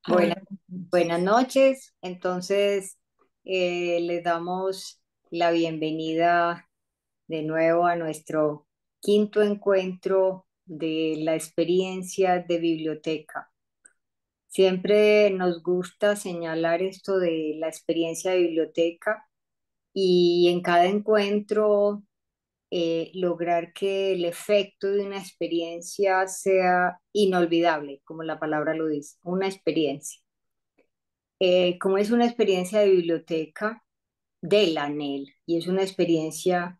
Buenas, Hola. buenas noches. Entonces, les damos la bienvenida de nuevo a nuestro quinto encuentro de la experiencia de biblioteca. Siempre nos gusta señalar esto de la experiencia de biblioteca y en cada encuentro lograr que el efecto de una experiencia sea inolvidable, como la palabra lo dice, una experiencia. Como es una experiencia de biblioteca de la ANEL y es una experiencia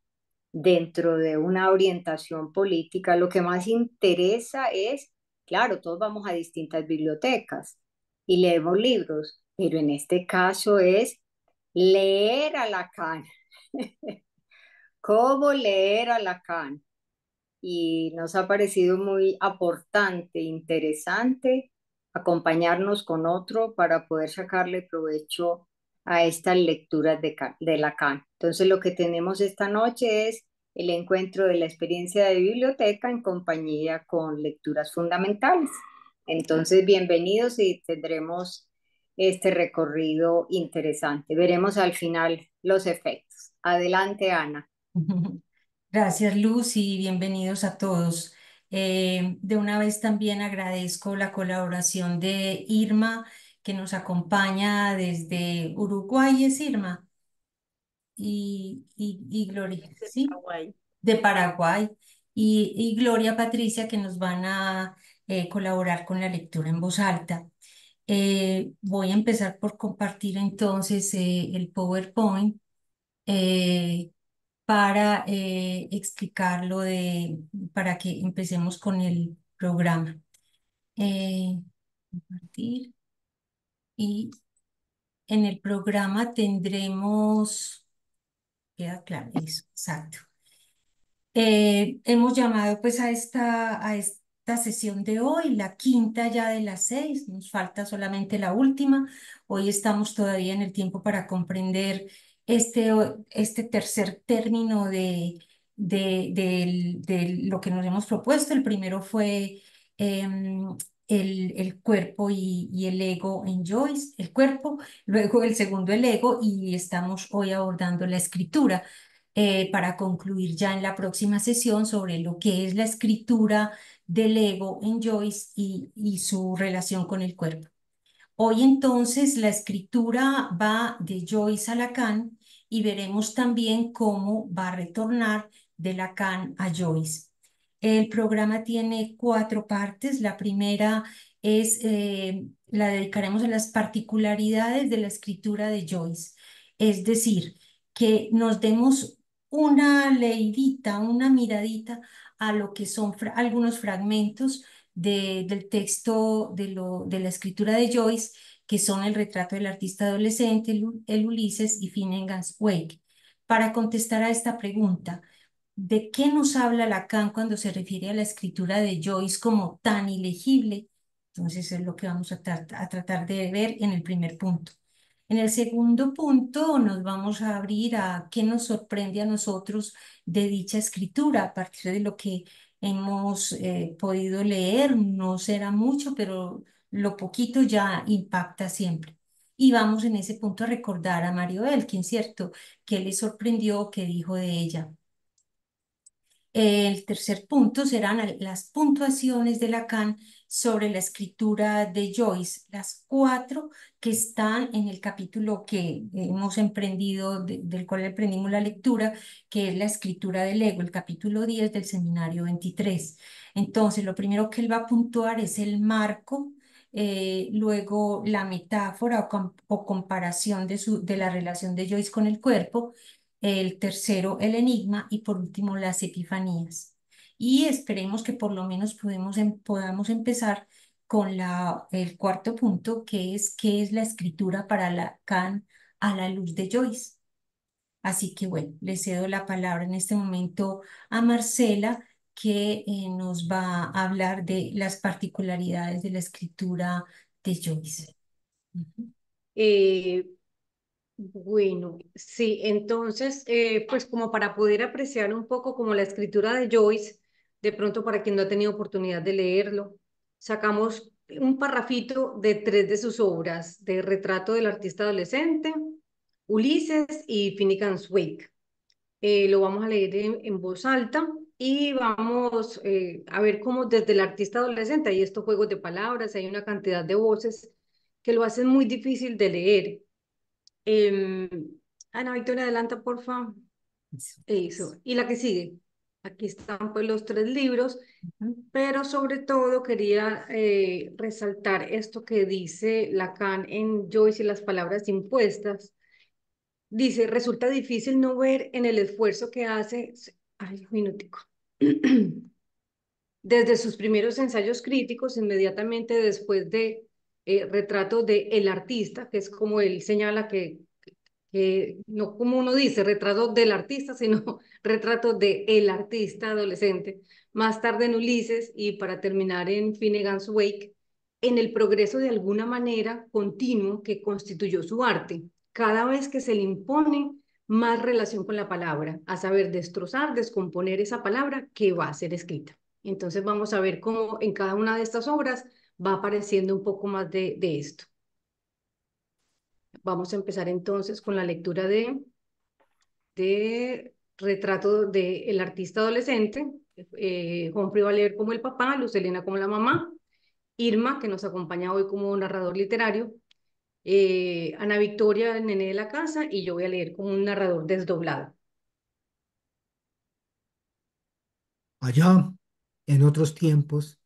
dentro de una orientación política, lo que más interesa es, claro, todos vamos a distintas bibliotecas y leemos libros, pero en este caso es leer a Lacan. ¿Cómo leer a Lacan? Y nos ha parecido muy aportante, interesante acompañarnos con otro para poder sacarle provecho a estas lecturas de Lacan. Entonces, lo que tenemos esta noche es el encuentro de la experiencia de biblioteca en compañía con lecturas fundamentales. Entonces, bienvenidos y tendremos este recorrido interesante. Veremos al final los efectos. Adelante, Ana. Gracias, Luz, y bienvenidos a todos. De una vez también agradezco la colaboración de Irma, que nos acompaña desde Uruguay, es Irma, y Gloria, De ¿sí? Paraguay. De Paraguay, y Gloria Patricia, que nos van a colaborar con la lectura en voz alta. Voy a empezar por compartir entonces el PowerPoint. eh, para explicarlo para que empecemos con el programa. Compartir. Y en el programa tendremos, queda claro, eso, exacto. Hemos llamado pues a esta sesión de hoy, la quinta ya de las 6, nos falta solamente la última. Hoy estamos todavía en el tiempo para comprender este tercer término de lo que nos hemos propuesto. El primero fue em, el cuerpo y el ego en Joyce, el cuerpo, luego el segundo el ego y estamos hoy abordando la escritura para concluir ya en la próxima sesión sobre lo que es la escritura del ego en Joyce y su relación con el cuerpo. Hoy entonces la escritura va de Joyce a Lacan y veremos también cómo va a retornar de Lacan a Joyce. El programa tiene cuatro partes. La primera la dedicaremos a las particularidades de la escritura de Joyce, es decir, que nos demos una leidita, una miradita a lo que son algunos fragmentos del texto de la escritura de Joyce, que son el retrato del artista adolescente, el Ulises y Finnegan's Wake. Para contestar a esta pregunta, ¿de qué nos habla Lacan cuando se refiere a la escritura de Joyce como tan ilegible? Entonces es lo que vamos a tratar de ver en el primer punto. En el segundo punto nos vamos a abrir a qué nos sorprende a nosotros de dicha escritura a partir de lo que hemos podido leer. No será mucho, pero lo poquito ya impacta siempre. Y vamos en ese punto a recordar a Mario Elkin, ¿cierto? ¿Qué le sorprendió? ¿Qué dijo de ella? El tercer punto serán las puntuaciones de Lacan sobre la escritura de Joyce, las cuatro que están en el capítulo que hemos emprendido, del cual emprendimos la lectura, que es la escritura del ego, el capítulo 10 del seminario 23. Entonces, lo primero que él va a puntuar es el marco, luego la metáfora o comparación de la relación de Joyce con el cuerpo, el tercero el enigma y por último las epifanías. Y esperemos que por lo menos podamos empezar con el cuarto punto, que es qué es la escritura para Lacan a la luz de Joyce. Así que bueno, le cedo la palabra en este momento a Marcela, que nos va a hablar de las particularidades de la escritura de Joyce. Ujú. Eh, bueno, sí, entonces, pues como para poder apreciar un poco como la escritura de Joyce, de pronto para quien no ha tenido oportunidad de leerlo, sacamos un parrafito de tres de sus obras, de Retrato del artista adolescente, Ulises y Finnegan's Wake. Lo vamos a leer en voz alta y vamos a ver cómo desde el artista adolescente hay estos juegos de palabras, hay una cantidad de voces que lo hacen muy difícil de leer. Eh, Ana Victoria, adelanta, por favor. Eso. Y la que sigue. Aquí están pues los tres libros, Ujú. pero sobre todo quería resaltar esto que dice Lacan en Joyce y las palabras impuestas. Dice, resulta difícil no ver en el esfuerzo que hace, ay, un minutico, desde sus primeros ensayos críticos, inmediatamente después de Retrato de El Artista, que es como él señala que no como uno dice, retrato del artista, sino retrato de el artista adolescente. Más tarde en Ulises y para terminar en Finnegan's Wake, en el progreso de alguna manera continuo que constituyó su arte, cada vez que se le impone más relación con la palabra, a saber, destrozar, descomponer esa palabra que va a ser escrita. Entonces vamos a ver cómo en cada una de estas obras va apareciendo un poco más de esto. Vamos a empezar entonces con la lectura de Retrato del artista adolescente. Humphrey va a leer como el papá, Luz Helena como la mamá, Irma, que nos acompaña hoy como narrador literario, Ana Victoria, el nené de la casa, y yo voy a leer como un narrador desdoblado. Allá, en otros tiempos,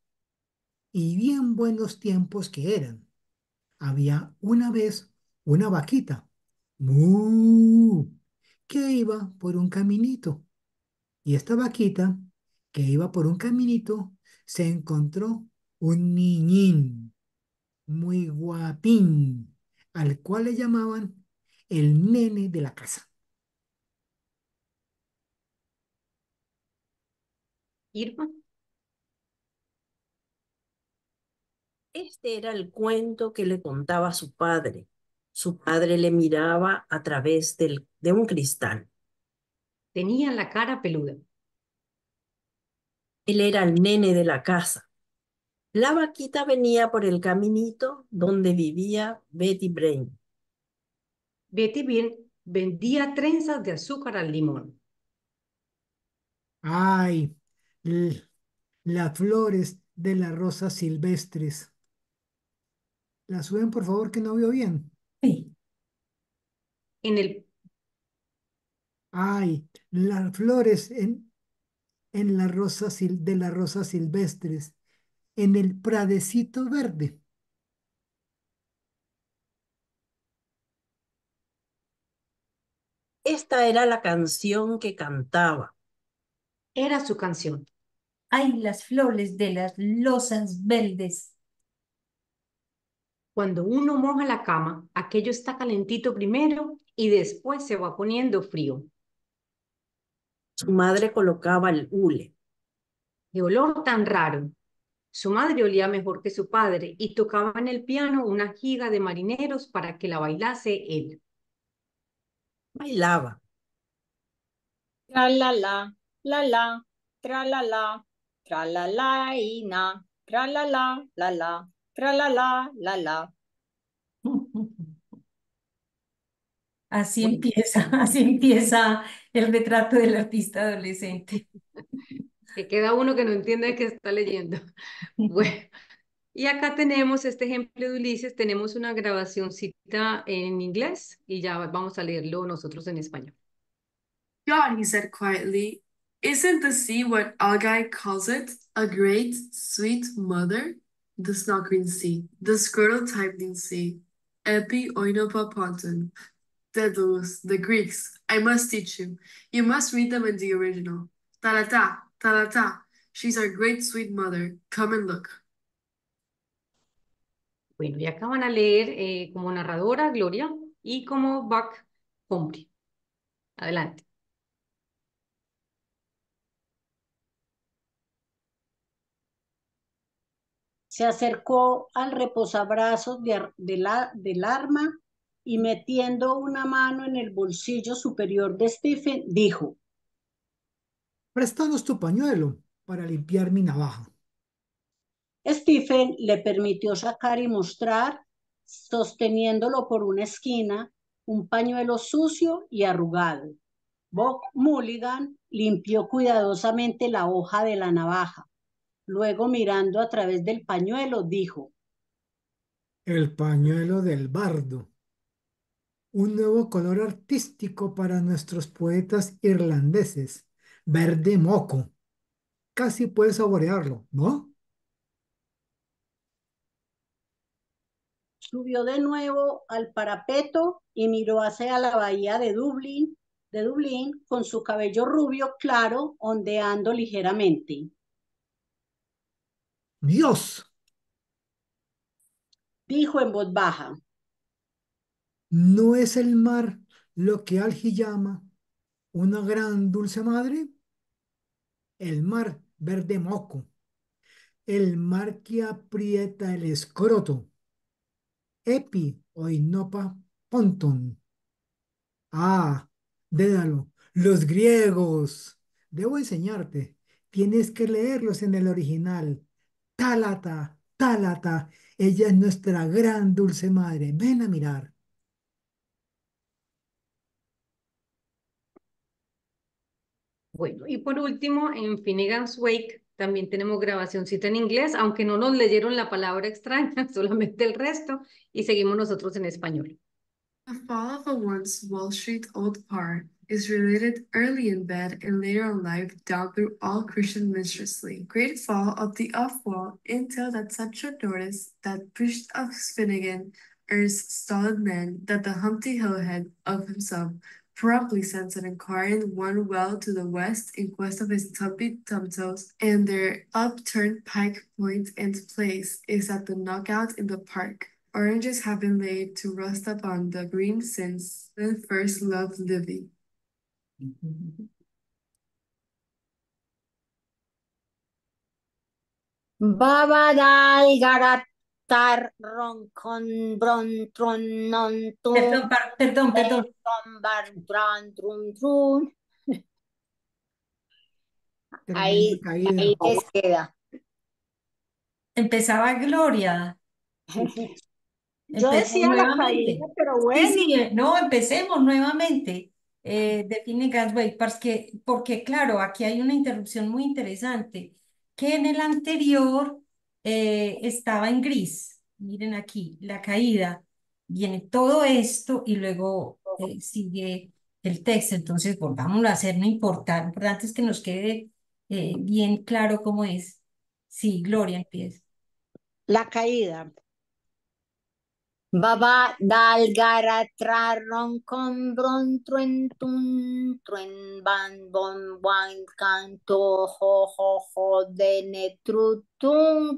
y bien buenos tiempos que eran, había una vez una vaquita, ¡mu!, que iba por un caminito. Y esta vaquita, que iba por un caminito, se encontró un niñín muy guapín, al cual le llamaban el nene de la casa. Irma, Este era el cuento que le contaba su padre. Su padre le miraba a través de un cristal. tenía la cara peluda. Él era el nene de la casa. La vaquita venía por el caminito donde vivía Betty Brain. Betty bien vendía trenzas de azúcar al limón. Ay, l- las flores de las rosas silvestres. ¿La suben, por favor, que no veo bien? Sí. En el, Ay, las flores en las rosas de las rosas silvestres, en el pradecito verde. Esta era la canción que cantaba. era su canción. Ay, las flores de las losas verdes. Cuando uno moja la cama, aquello está calentito primero y después se va poniendo frío. Su madre colocaba el hule. De olor tan raro. Su madre olía mejor que su padre y tocaba en el piano una giga de marineros para que la bailase él. Bailaba. Tra la la, tra la la, y na, tra la, tra la la. Así Bueno, empieza, así empieza el retrato del artista adolescente. que queda uno que no entiende qué está leyendo. Bueno, y acá tenemos este ejemplo de Ulises, tenemos una grabacióncita en inglés y ya vamos a leerlo nosotros en español. God, he said quietly, isn't the sea what Algai calls it? A great, sweet mother? The Snarkring Sea, the Scrotal Tightening Sea, Epi Oinopa Ponton, Daedalus, the Greeks. I must teach you. You must read them in the original. Talata, Talata, she's our great sweet mother. Come and look. Bueno, y acá van a leer como narradora Gloria y como back Humphrey. Adelante. Se acercó al reposabrazos del arma y metiendo una mano en el bolsillo superior de Stephen, dijo, Préstanos tu pañuelo para limpiar mi navaja. Stephen le permitió sacar y mostrar, sosteniéndolo por una esquina, un pañuelo sucio y arrugado. Bob Mulligan limpió cuidadosamente la hoja de la navaja. Luego, mirando a través del pañuelo, dijo: El pañuelo del bardo, un nuevo color artístico para nuestros poetas irlandeses, verde moco. Casi puedes saborearlo, ¿no? Subió de nuevo al parapeto y miró hacia la bahía de Dublín, con su cabello rubio claro ondeando ligeramente. Dios, Dijo en voz baja: ¿no es el mar lo que Algy llama una gran dulce madre? El mar verde moco, el mar que aprieta el escroto, Epi oinopa ponton. Ah, Dédalo, los griegos. Debo enseñarte. Tienes que leerlos en el original. Tálata, Tálata, ella es nuestra gran dulce madre. Ven a mirar. Bueno, y por último, en Finnegan's Wake también tenemos grabacioncita en inglés, aunque no nos leyeron la palabra extraña, solamente el resto, y seguimos nosotros en español. The fall of a once Wall Street old par is related early in bed and later in life down through all Christian minstrelsy. Great fall of the off-wall until that such a notice that Bishop of Finnegan errs stolid man that the Humpty Hillhead of himself promptly sends an inquiring one well to the west in quest of his tumpy tumtoes, and their upturned pike point and place is at the knockout in the park. Oranges have been laid to rust upon the green since the first love Livy. Babadal garatar roncon bron tron non tum Perdón. bar tron trum trum. Tremenda Ahí, caída. ahí les queda. Empezaba Gloria. Yo Empezamos decía la caída, nuevamente. pero Sí, bueno. sí, no, empecemos nuevamente. Define Gasway, porque claro, aquí hay una interrupción muy interesante, que en el anterior estaba en gris. Miren aquí, la caída. Viene todo esto y luego sigue el texto. Entonces, volvámoslo a hacer, no importa. Lo importante es que nos quede bien claro cómo es. Sí, Gloria empieza. La caída. Baba dal garatra roncon bron tren tun tren ban bon wan canto ho ho ho de netrutung.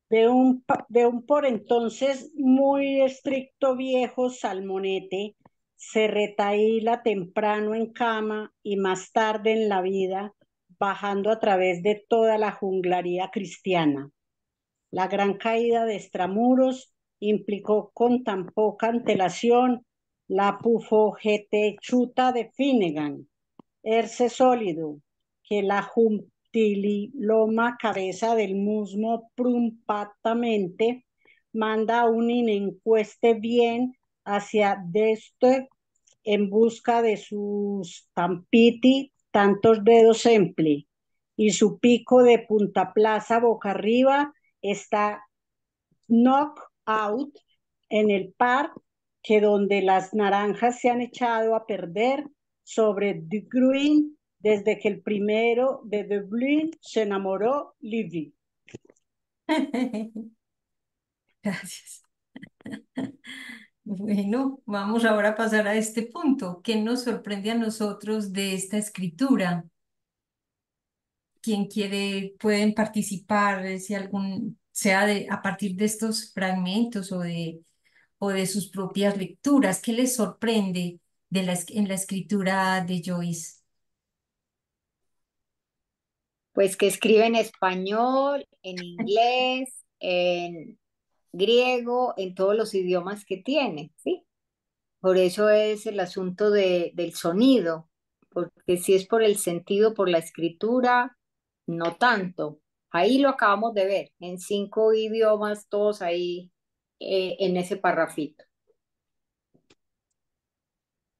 De un por entonces muy estricto viejo salmonete, se retaíla temprano en cama y más tarde en la vida, bajando a través de toda la junglaría cristiana. La gran caída de extramuros implicó con tan poca antelación la pufogetechuta de Finnegan, erce sólido, que la juntililoma cabeza del musmo prumpatamente manda un inencueste bien hacia deste en busca de sus tampiti, tantos dedos empli, y su pico de punta plaza boca arriba está knock out en el par que donde las naranjas se han echado a perder sobre The Green desde que el primero de Dublín se enamoró Livy. Gracias. Bueno, vamos ahora a pasar a este punto. ¿Qué nos sorprende a nosotros de esta escritura? ¿Quién quiere, pueden participar, si algún, sea a partir de estos fragmentos o de sus propias lecturas? ¿Qué les sorprende en la escritura de Joyce? Pues que escribe en español, en inglés, en griego, en todos los idiomas que tiene, ¿sí? Por eso es el asunto del sonido, porque si es por el sentido, por la escritura, no tanto. Ahí lo acabamos de ver, en 5 idiomas, todos ahí en ese parrafito.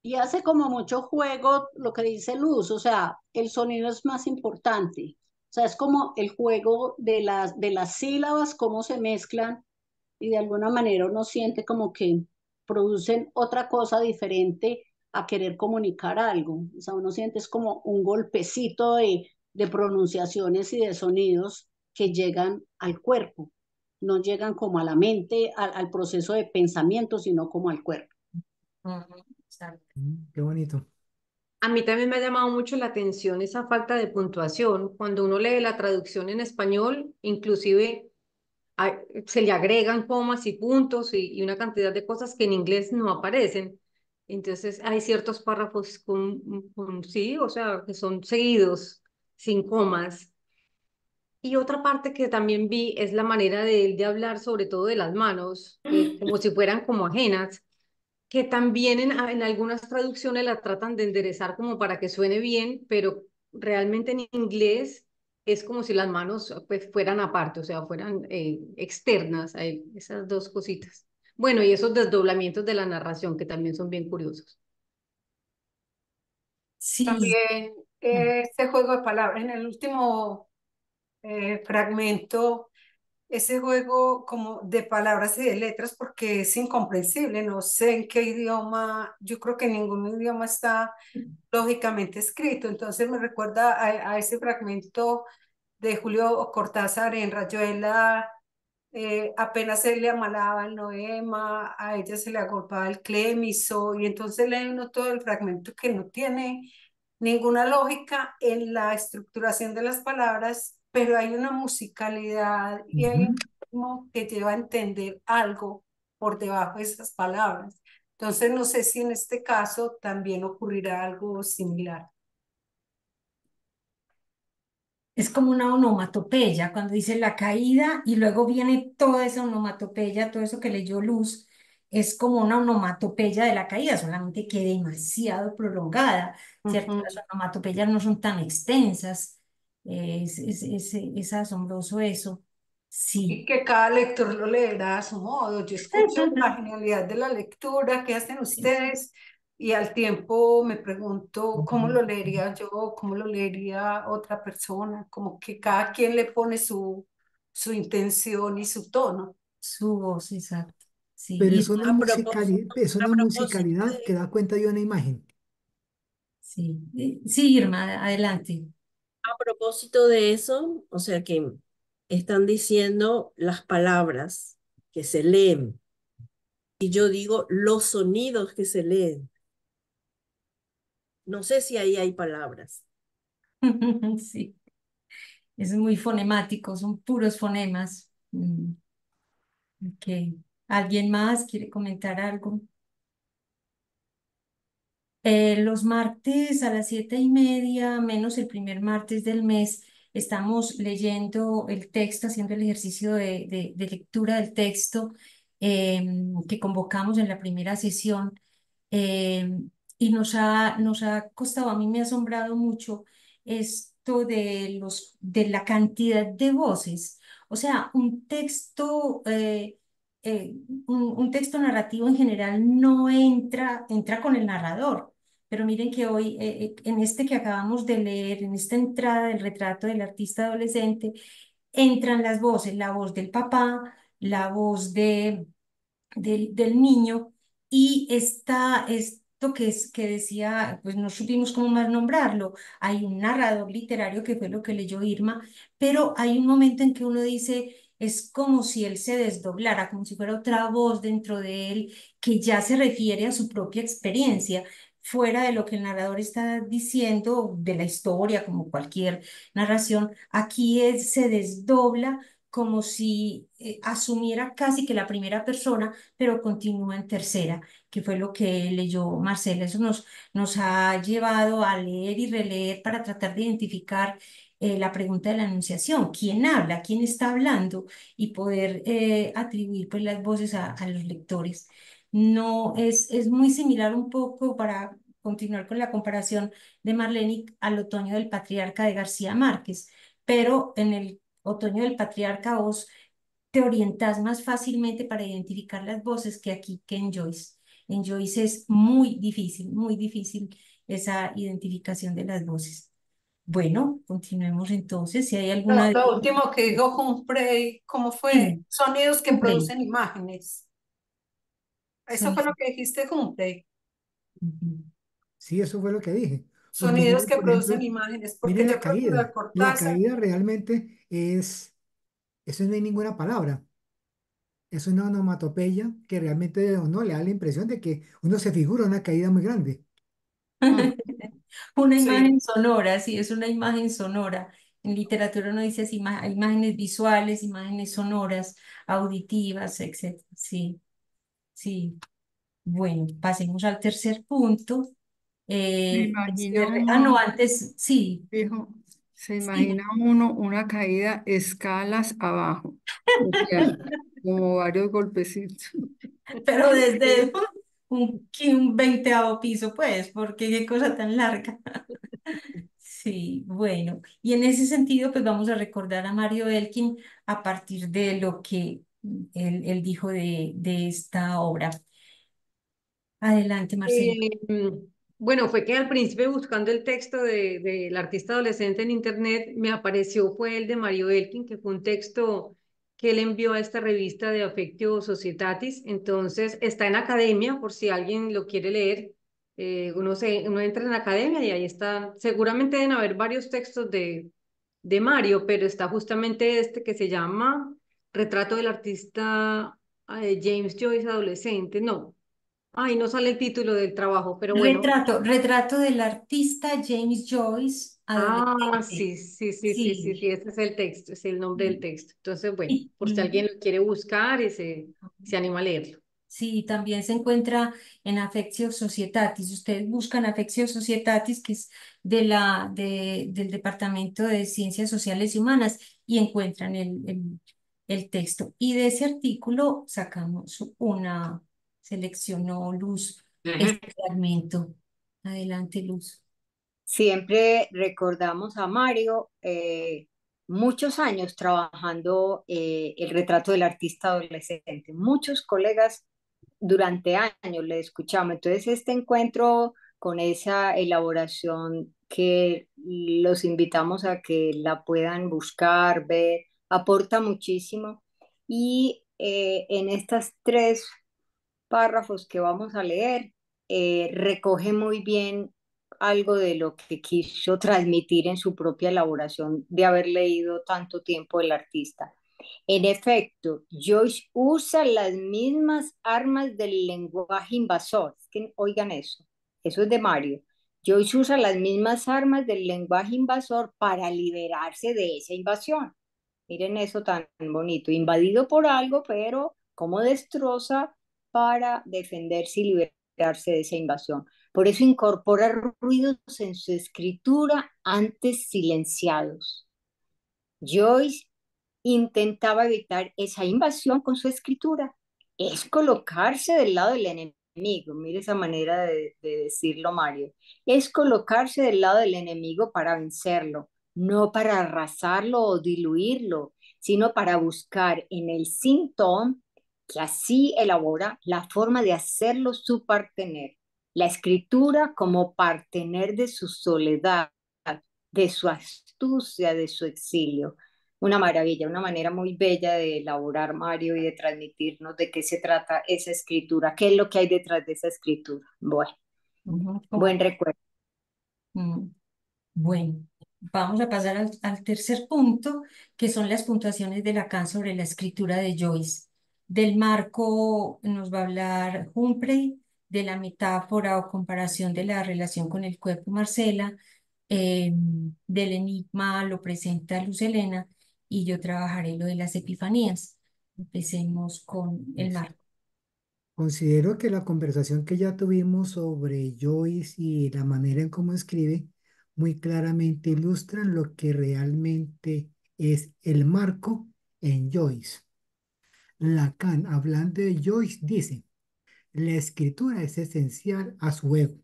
Y hace como mucho juego lo que dice Luz, o sea, el sonido es más importante. O sea, es como el juego de las sílabas, cómo se mezclan y de alguna manera uno siente como que producen otra cosa diferente a querer comunicar algo. O sea, uno siente es como un golpecito de pronunciaciones y de sonidos que llegan al cuerpo, no llegan como a la mente, al proceso de pensamiento, sino como al cuerpo. Ujú, exacto. Qué bonito. A mí también me ha llamado mucho la atención esa falta de puntuación. Cuando uno lee la traducción en español, inclusive se le agregan comas y puntos y una cantidad de cosas que en inglés no aparecen. Entonces hay ciertos párrafos sí, o sea, que son seguidos, sin comas. Y otra parte que también vi es la manera de él de hablar, sobre todo de las manos, como si fueran como ajenas, que también en algunas traducciones la tratan de enderezar como para que suene bien, pero realmente en inglés es como si las manos pues fueran aparte, o sea, fueran externas a él, esas dos cositas. Bueno, y esos desdoblamientos de la narración que también son bien curiosos. Sí. También este juego de palabras en el último fragmento, ese juego como de palabras y de letras, porque es incomprensible, no sé en qué idioma, yo creo que en ningún idioma está lógicamente escrito, entonces me recuerda a ese fragmento de Julio Cortázar en Rayuela, apenas se le amalaba el noema, a ella se le agolpaba el clémiso, y entonces lee uno todo el fragmento que no tiene ninguna lógica en la estructuración de las palabras, pero hay una musicalidad y hay un Ujú. ritmo que lleva a entender algo por debajo de esas palabras. Entonces no sé si en este caso también ocurrirá algo similar. Es como una onomatopeya, cuando dice la caída y luego viene toda esa onomatopeya, todo eso que leyó Luz, es como una onomatopeya de la caída, solamente que demasiado prolongada, ¿cierto? Las Ujú. onomatopeyas no son tan extensas, es asombroso eso, Y sí. que cada lector lo leerá a su modo. Yo escucho la genialidad de la lectura que hacen Sí. ustedes y al tiempo me pregunto cómo lo leería yo, cómo lo leería otra persona, como que cada quien le pone su intención y su tono. Su voz, exacto, sí, Pero y es A una propósito musicalidad que de, da cuenta de una imagen. sí, sí, Irma, adelante. a propósito de eso, o sea que están diciendo las palabras que se leen y yo digo los sonidos que se leen. No sé si ahí hay palabras. Sí. Es muy fonemático, son puros fonemas. Ok. ¿Alguien más quiere comentar algo? Los martes a las 7:30, menos el primer martes del mes, estamos leyendo el texto, haciendo el ejercicio de lectura del texto que convocamos en la primera sesión. Y nos ha costado, a mí me ha asombrado mucho esto de la cantidad de voces. O sea, un texto narrativo en general no entra con el narrador. Pero miren que hoy, en este que acabamos de leer, en esta entrada del retrato del artista adolescente, entran las voces, la voz del papá, la voz del niño y esto que decía, pues no supimos cómo más nombrarlo. Hay un narrador literario que fue lo que leyó Irma, pero hay un momento en que uno dice, es como si él se desdoblara, como si fuera otra voz dentro de él que ya se refiere a su propia experiencia, fuera de lo que el narrador está diciendo de la historia, como cualquier narración. Aquí él se desdobla como si asumiera casi que la primera persona, pero continúa en tercera, que fue lo que leyó Marcela. Eso nos ha llevado a leer y releer para tratar de identificar la pregunta de la enunciación, quién habla, quién está hablando y poder atribuir pues, las voces a los lectores. No, es muy similar un poco para continuar con la comparación de Marlene al Otoño del Patriarca de García Márquez, pero en el Otoño del Patriarca vos te orientas más fácilmente para identificar las voces que aquí que en Joyce. En Joyce es muy difícil esa identificación de las voces. Bueno, continuemos entonces. Si hay alguna... Lo último que dijo Humphrey, ¿cómo fue? Sí, Sonidos que Humphrey. producen imágenes. Eso Son- fue lo que dijiste, Humphrey. Ujú. Sí, eso fue lo que dije. Porque Sonidos miren, que por ejemplo, producen imágenes, porque miren yo la creo que lo de caída. La Cortázar, caída realmente eso no hay ninguna palabra. Es una onomatopeya que realmente a uno le da la impresión de que uno se figura una caída muy grande. mm, Una sí, imagen sonora, sí, es una imagen sonora. En literatura uno dice así, imágenes visuales, imágenes sonoras, auditivas, etcétera. Sí, sí. Bueno, pasemos al tercer punto. Se imagina No, uno, antes, sí, dijo, se sí. imagina uno una caída escalas abajo, o sea, como varios golpecitos. Pero desde sí. un 20.º piso, pues, porque qué cosa tan larga. Sí, bueno, y en ese sentido, pues vamos a recordar a Mario Elkin a partir de lo que él dijo de esta obra. Adelante, Marcela. Bueno, fue que al principio buscando el texto del artista adolescente en internet, me apareció fue el de Mario Elkin, que fue un texto que él envió a esta revista de Affectio Societatis. Entonces está en academia, por si alguien lo quiere leer. Uno entra en academia y ahí está. Seguramente deben haber varios textos de Mario, pero está justamente este que se llama Retrato del artista James Joyce adolescente. No. Ay, no sale el título del trabajo, pero bueno. Retrato del artista James Joyce, Ah, adolescente. sí, sí, sí, sí, sí, Sí. sí, ese es el texto, es el nombre del texto. Entonces, bueno, Y, por si alguien lo quiere buscar y se anima a leerlo. sí, también se encuentra en Affectio Societatis. Ustedes buscan Affectio Societatis, que es del Departamento de Ciencias Sociales y Humanas, y encuentran el texto. Y de ese artículo sacamos seleccionó Luz Ujú. este fragmento. Adelante, Luz. Siempre recordamos a Mario, muchos años trabajando el retrato del artista adolescente. Muchos colegas durante años le escuchamos. Entonces, este encuentro con esa elaboración que los invitamos a que la puedan buscar, ver, aporta muchísimo. Y en estas tres párrafos que vamos a leer, recoge muy bien algo de lo que quiso transmitir en su propia elaboración de haber leído tanto tiempo el artista. En efecto, Joyce usa las mismas armas del lenguaje invasor. Es que, oigan eso es de Mario. Joyce usa las mismas armas del lenguaje invasor para liberarse de esa invasión. Miren eso tan bonito, invadido por algo, pero cómo destroza para defenderse y liberarse de esa invasión. Por eso incorpora ruidos en su escritura antes silenciados. Joyce intentaba evitar esa invasión con su escritura. Es colocarse del lado del enemigo. Mire esa manera de decirlo, Mario. Es colocarse del lado del enemigo para vencerlo, no para arrasarlo o diluirlo, sino para buscar en el síntoma que así elabora la forma de hacerlo su partener. La escritura como partener de su soledad, de su astucia, de su exilio. Una maravilla, una manera muy bella de elaborar, Mario, y de transmitirnos de qué se trata esa escritura, qué es lo que hay detrás de esa escritura. Bueno, Ujú, buen recuerdo. mm. Bueno, vamos a pasar al tercer punto, que son las puntuaciones de Lacan sobre la escritura de Joyce. Del marco nos va a hablar Humphrey, de la metáfora o comparación de la relación con el cuerpo Marcela, del enigma lo presenta Luz Helena y yo trabajaré lo de las epifanías. Empecemos con el marco. Considero que la conversación que ya tuvimos sobre Joyce y la manera en cómo escribe muy claramente ilustran lo que realmente es el marco en Joyce. Lacan, hablando de Joyce, dice, la escritura es esencial a su ego,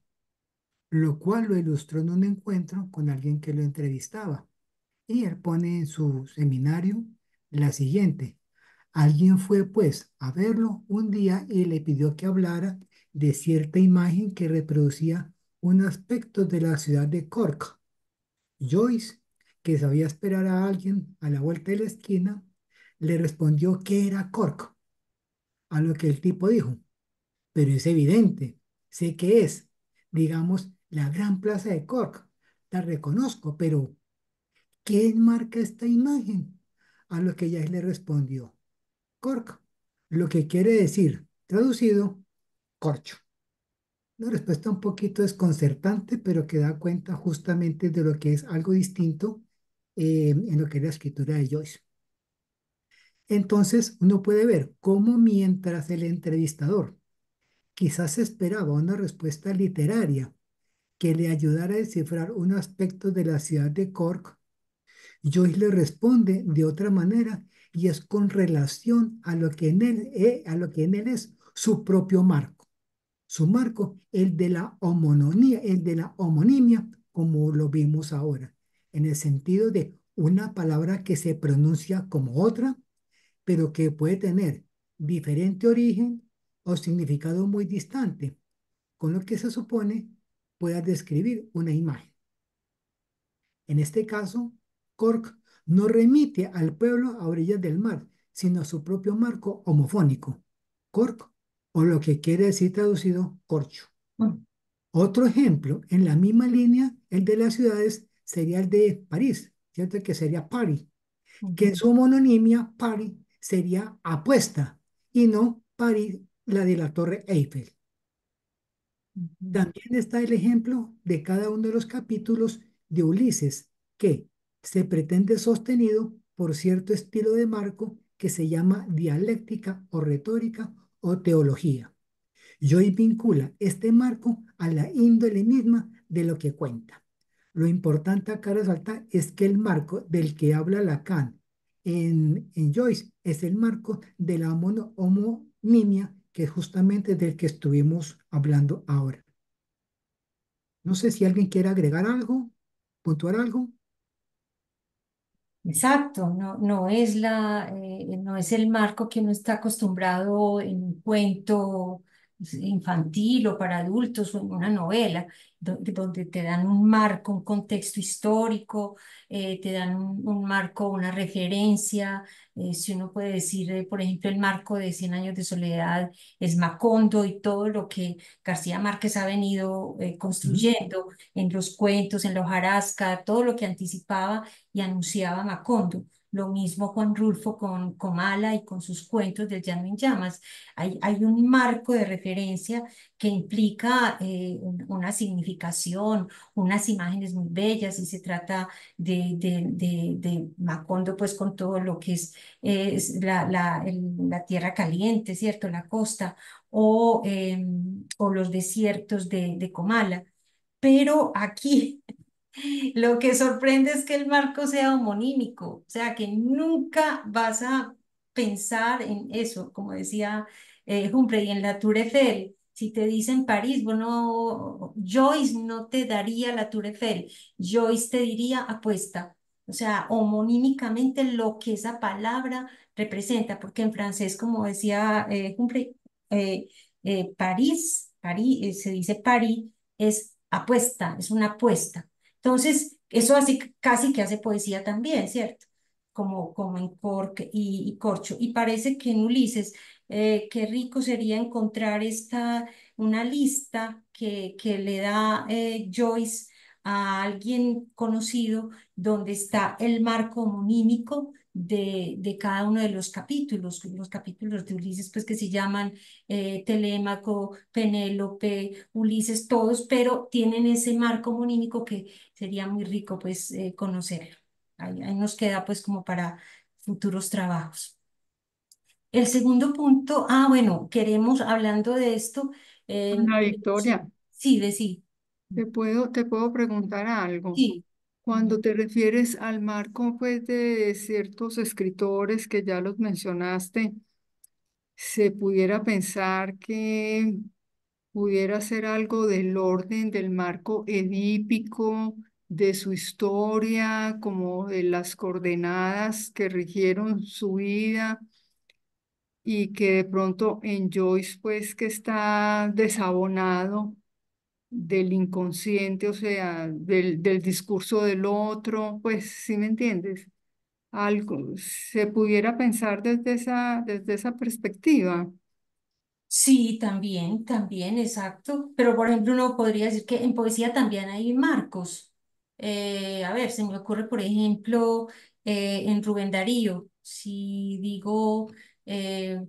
lo cual lo ilustró en un encuentro con alguien que lo entrevistaba. Y él pone en su seminario la siguiente. Alguien fue pues a verlo un día y le pidió que hablara de cierta imagen que reproducía un aspecto de la ciudad de Cork. Joyce, que sabía esperar a alguien a la vuelta de la esquina, le respondió que era Cork, a lo que el tipo dijo, pero es evidente, sé que es, digamos, la gran plaza de Cork. La reconozco, pero ¿qué enmarca esta imagen? A lo que ella le respondió, Cork, lo que quiere decir, traducido, corcho. Una respuesta un poquito desconcertante, pero que da cuenta justamente de lo que es algo distinto en lo que es la escritura de Joyce. Entonces, uno puede ver cómo mientras el entrevistador quizás esperaba una respuesta literaria que le ayudara a descifrar un aspecto de la ciudad de Cork, Joyce le responde de otra manera y es con relación a lo que en él es su propio marco. Su marco, el de la homonimia, como lo vimos ahora, en el sentido de una palabra que se pronuncia como otra, pero que puede tener diferente origen o significado muy distante, con lo que se supone pueda describir una imagen. En este caso, Cork no remite al pueblo a orillas del mar, sino a su propio marco homofónico, Cork, o lo que quiere decir traducido corcho. Mm, Otro ejemplo, en la misma línea, el de las ciudades sería el de París, ¿cierto? Que sería Paris, que en ujú, su homonimia Paris sería apuesta y no París, la de la Torre Eiffel. ujú. También está el ejemplo de cada uno de los capítulos de Ulises, que se pretende sostenido por cierto estilo de marco que se llama dialéctica o retórica o teología. Joy vincula este marco a la índole misma de lo que cuenta. Lo importante acá resaltar es que el marco del que habla Lacan en Joyce es el marco de la homonimia, que es justamente del que estuvimos hablando ahora. No sé si alguien quiere agregar algo, puntuar algo. Exacto, no, no es el marco que uno está acostumbrado en un cuento infantil o para adultos o en una novela, donde te dan un marco, un contexto histórico, te dan un marco, una referencia. Si uno puede decir, por ejemplo, el marco de Cien años de soledad es Macondo y todo lo que García Márquez ha venido Ujú. construyendo en los cuentos, en la hojarasca, todo lo que anticipaba y anunciaba Macondo. Lo mismo Juan Rulfo con Comala y con sus cuentos del Llano en Llamas. Hay un marco de referencia que implica una significación, unas imágenes muy bellas y se trata de Macondo pues con todo lo que es la tierra caliente, ¿cierto? La costa o los desiertos de Comala. Pero aquí lo que sorprende es que el marco sea homonímico, o sea, que nunca vas a pensar en eso, como decía Humphrey, en la Tour Eiffel. Si te dicen París, bueno, Joyce no te daría la Tour Eiffel, Joyce te diría apuesta. O sea, homonímicamente lo que esa palabra representa, porque en francés, como decía Humphrey, eh, París, se dice París, es apuesta, es una apuesta. Entonces, eso así casi que hace poesía también, ¿cierto? Como en Cork y Corcho. Y parece que en Ulises, qué rico sería encontrar una lista que le da Joyce a alguien conocido donde está el marco homonímico de cada uno de los capítulos de Ulises, pues que se llaman Telémaco, Penélope, Ulises, todos, pero tienen ese marco homonímico que sería muy rico pues conocerlo. Ahí nos queda pues como para futuros trabajos. El segundo punto, bueno, queremos, hablando de esto, Ana queremos, Victoria, sí, de sí, te puedo preguntar algo. sí. Cuando te refieres al marco, pues, de ciertos escritores que ya los mencionaste, se pudiera pensar que pudiera ser algo del orden del marco edípico, de su historia, como de las coordenadas que rigieron su vida y que de pronto en Joyce, pues que está desabonado del inconsciente, o sea, del discurso del otro, pues, ¿sí me entiendes? Algo se pudiera pensar desde esa perspectiva. Sí, también, exacto. Pero, por ejemplo, uno podría decir que en poesía también hay marcos. A ver, se me ocurre, por ejemplo, en Rubén Darío, si digo, eh,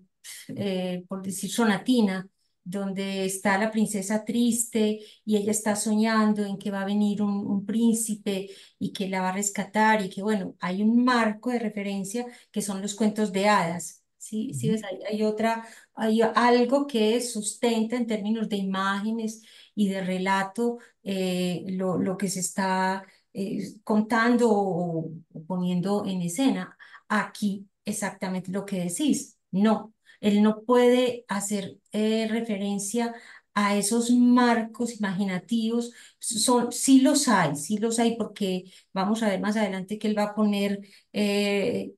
por decir sonatina, donde está la princesa triste y ella está soñando en que va a venir un príncipe y que la va a rescatar y que, bueno, hay un marco de referencia que son los cuentos de hadas. Sí, sí, Ujú. ves, hay otra hay algo que sustenta en términos de imágenes y de relato lo que se está contando o poniendo en escena. Aquí exactamente lo que decís. No, él no puede hacer referencia a esos marcos imaginativos. Sí los hay, porque vamos a ver más adelante que él va a poner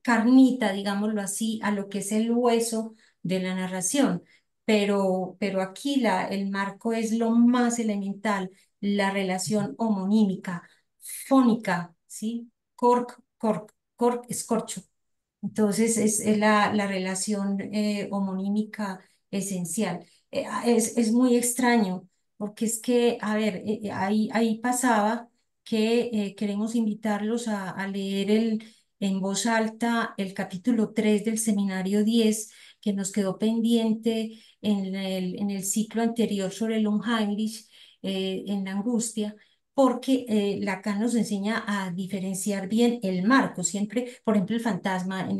carnita, digámoslo así, a lo que es el hueso de la narración, pero aquí el marco es lo más elemental, la relación homonímica, fónica, ¿sí? Cork, cork, cork, escorcho. Entonces es la relación homonímica esencial. Es muy extraño, porque es que, a ver, ahí pasaba que queremos invitarlos a leer en voz alta el capítulo 3 del seminario 10 que nos quedó pendiente en el ciclo anterior sobre el Unheimlich, en la angustia, porque Lacan nos enseña a diferenciar bien el marco. Siempre, por ejemplo, en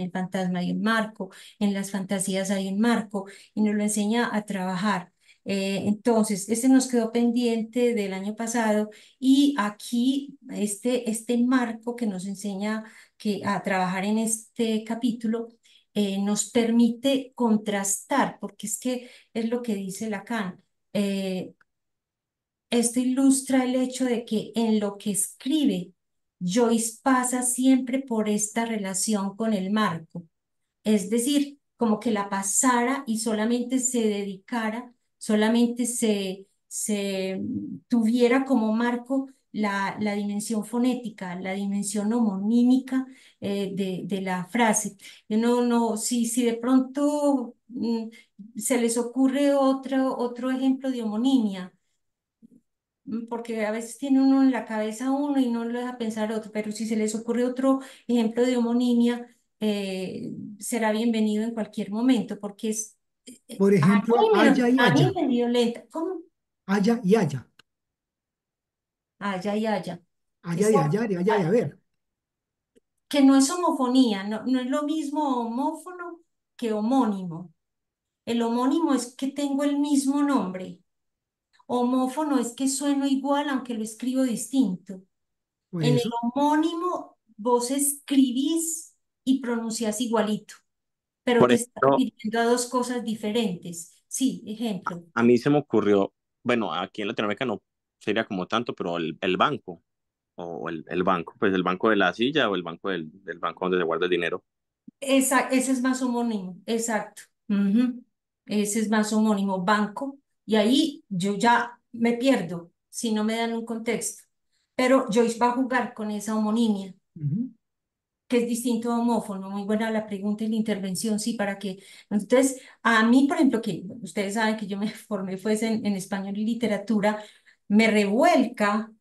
el fantasma hay un marco, en las fantasías hay un marco, y nos lo enseña a trabajar. Entonces, ese nos quedó pendiente del año pasado y aquí este marco que nos enseña a trabajar en este capítulo nos permite contrastar, porque es que es lo que dice Lacan. eh, Esto ilustra el hecho de que en lo que escribe, Joyce pasa siempre por esta relación con el marco. Es decir, como que la pasara y solamente se dedicara, solamente se tuviera como marco la dimensión fonética, la dimensión homonímica de la frase. Si de pronto se les ocurre otro ejemplo de homonimia, porque a veces tiene uno en la cabeza uno y no lo deja pensar otro, pero si se les ocurre otro ejemplo de homonimia, será bienvenido en cualquier momento, porque Por ejemplo, haya y a mí haya, me dio lenta. ¿Cómo? haya y haya, Allá y allá. haya y Exacto. haya, y haya y haber. Que no es homofonía, no es lo mismo homófono que homónimo. El homónimo es que tengo el mismo nombre. Homófono es que sueno igual aunque lo escribo distinto. Por En el eso, homónimo vos escribís y pronunciás igualito, pero Por te está ejemplo, refiriendo a dos cosas diferentes. Sí, ejemplo. a mí se me ocurrió, bueno, aquí en Latinoamérica no sería como tanto, pero el banco, o el banco, pues el banco de la silla o el banco del banco donde se guarda el dinero. Ese es más homónimo, exacto. Ujú. Ese es más homónimo, banco. Y ahí yo ya me pierdo si no me dan un contexto. Pero Joyce va a jugar con esa homonimia, ujú, que es distinto a homófono. Muy buena la pregunta y la intervención, sí, para que. Entonces, a mí, por ejemplo, que ustedes saben que yo me formé pues en español y literatura, me revuelca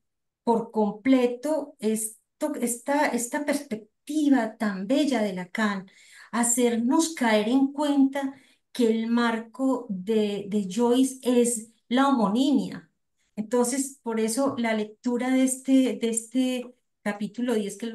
por completo esta perspectiva tan bella de Lacan, hacernos caer en cuenta que el marco de Joyce es la homonimia. Entonces, por eso la lectura de este capítulo 10 que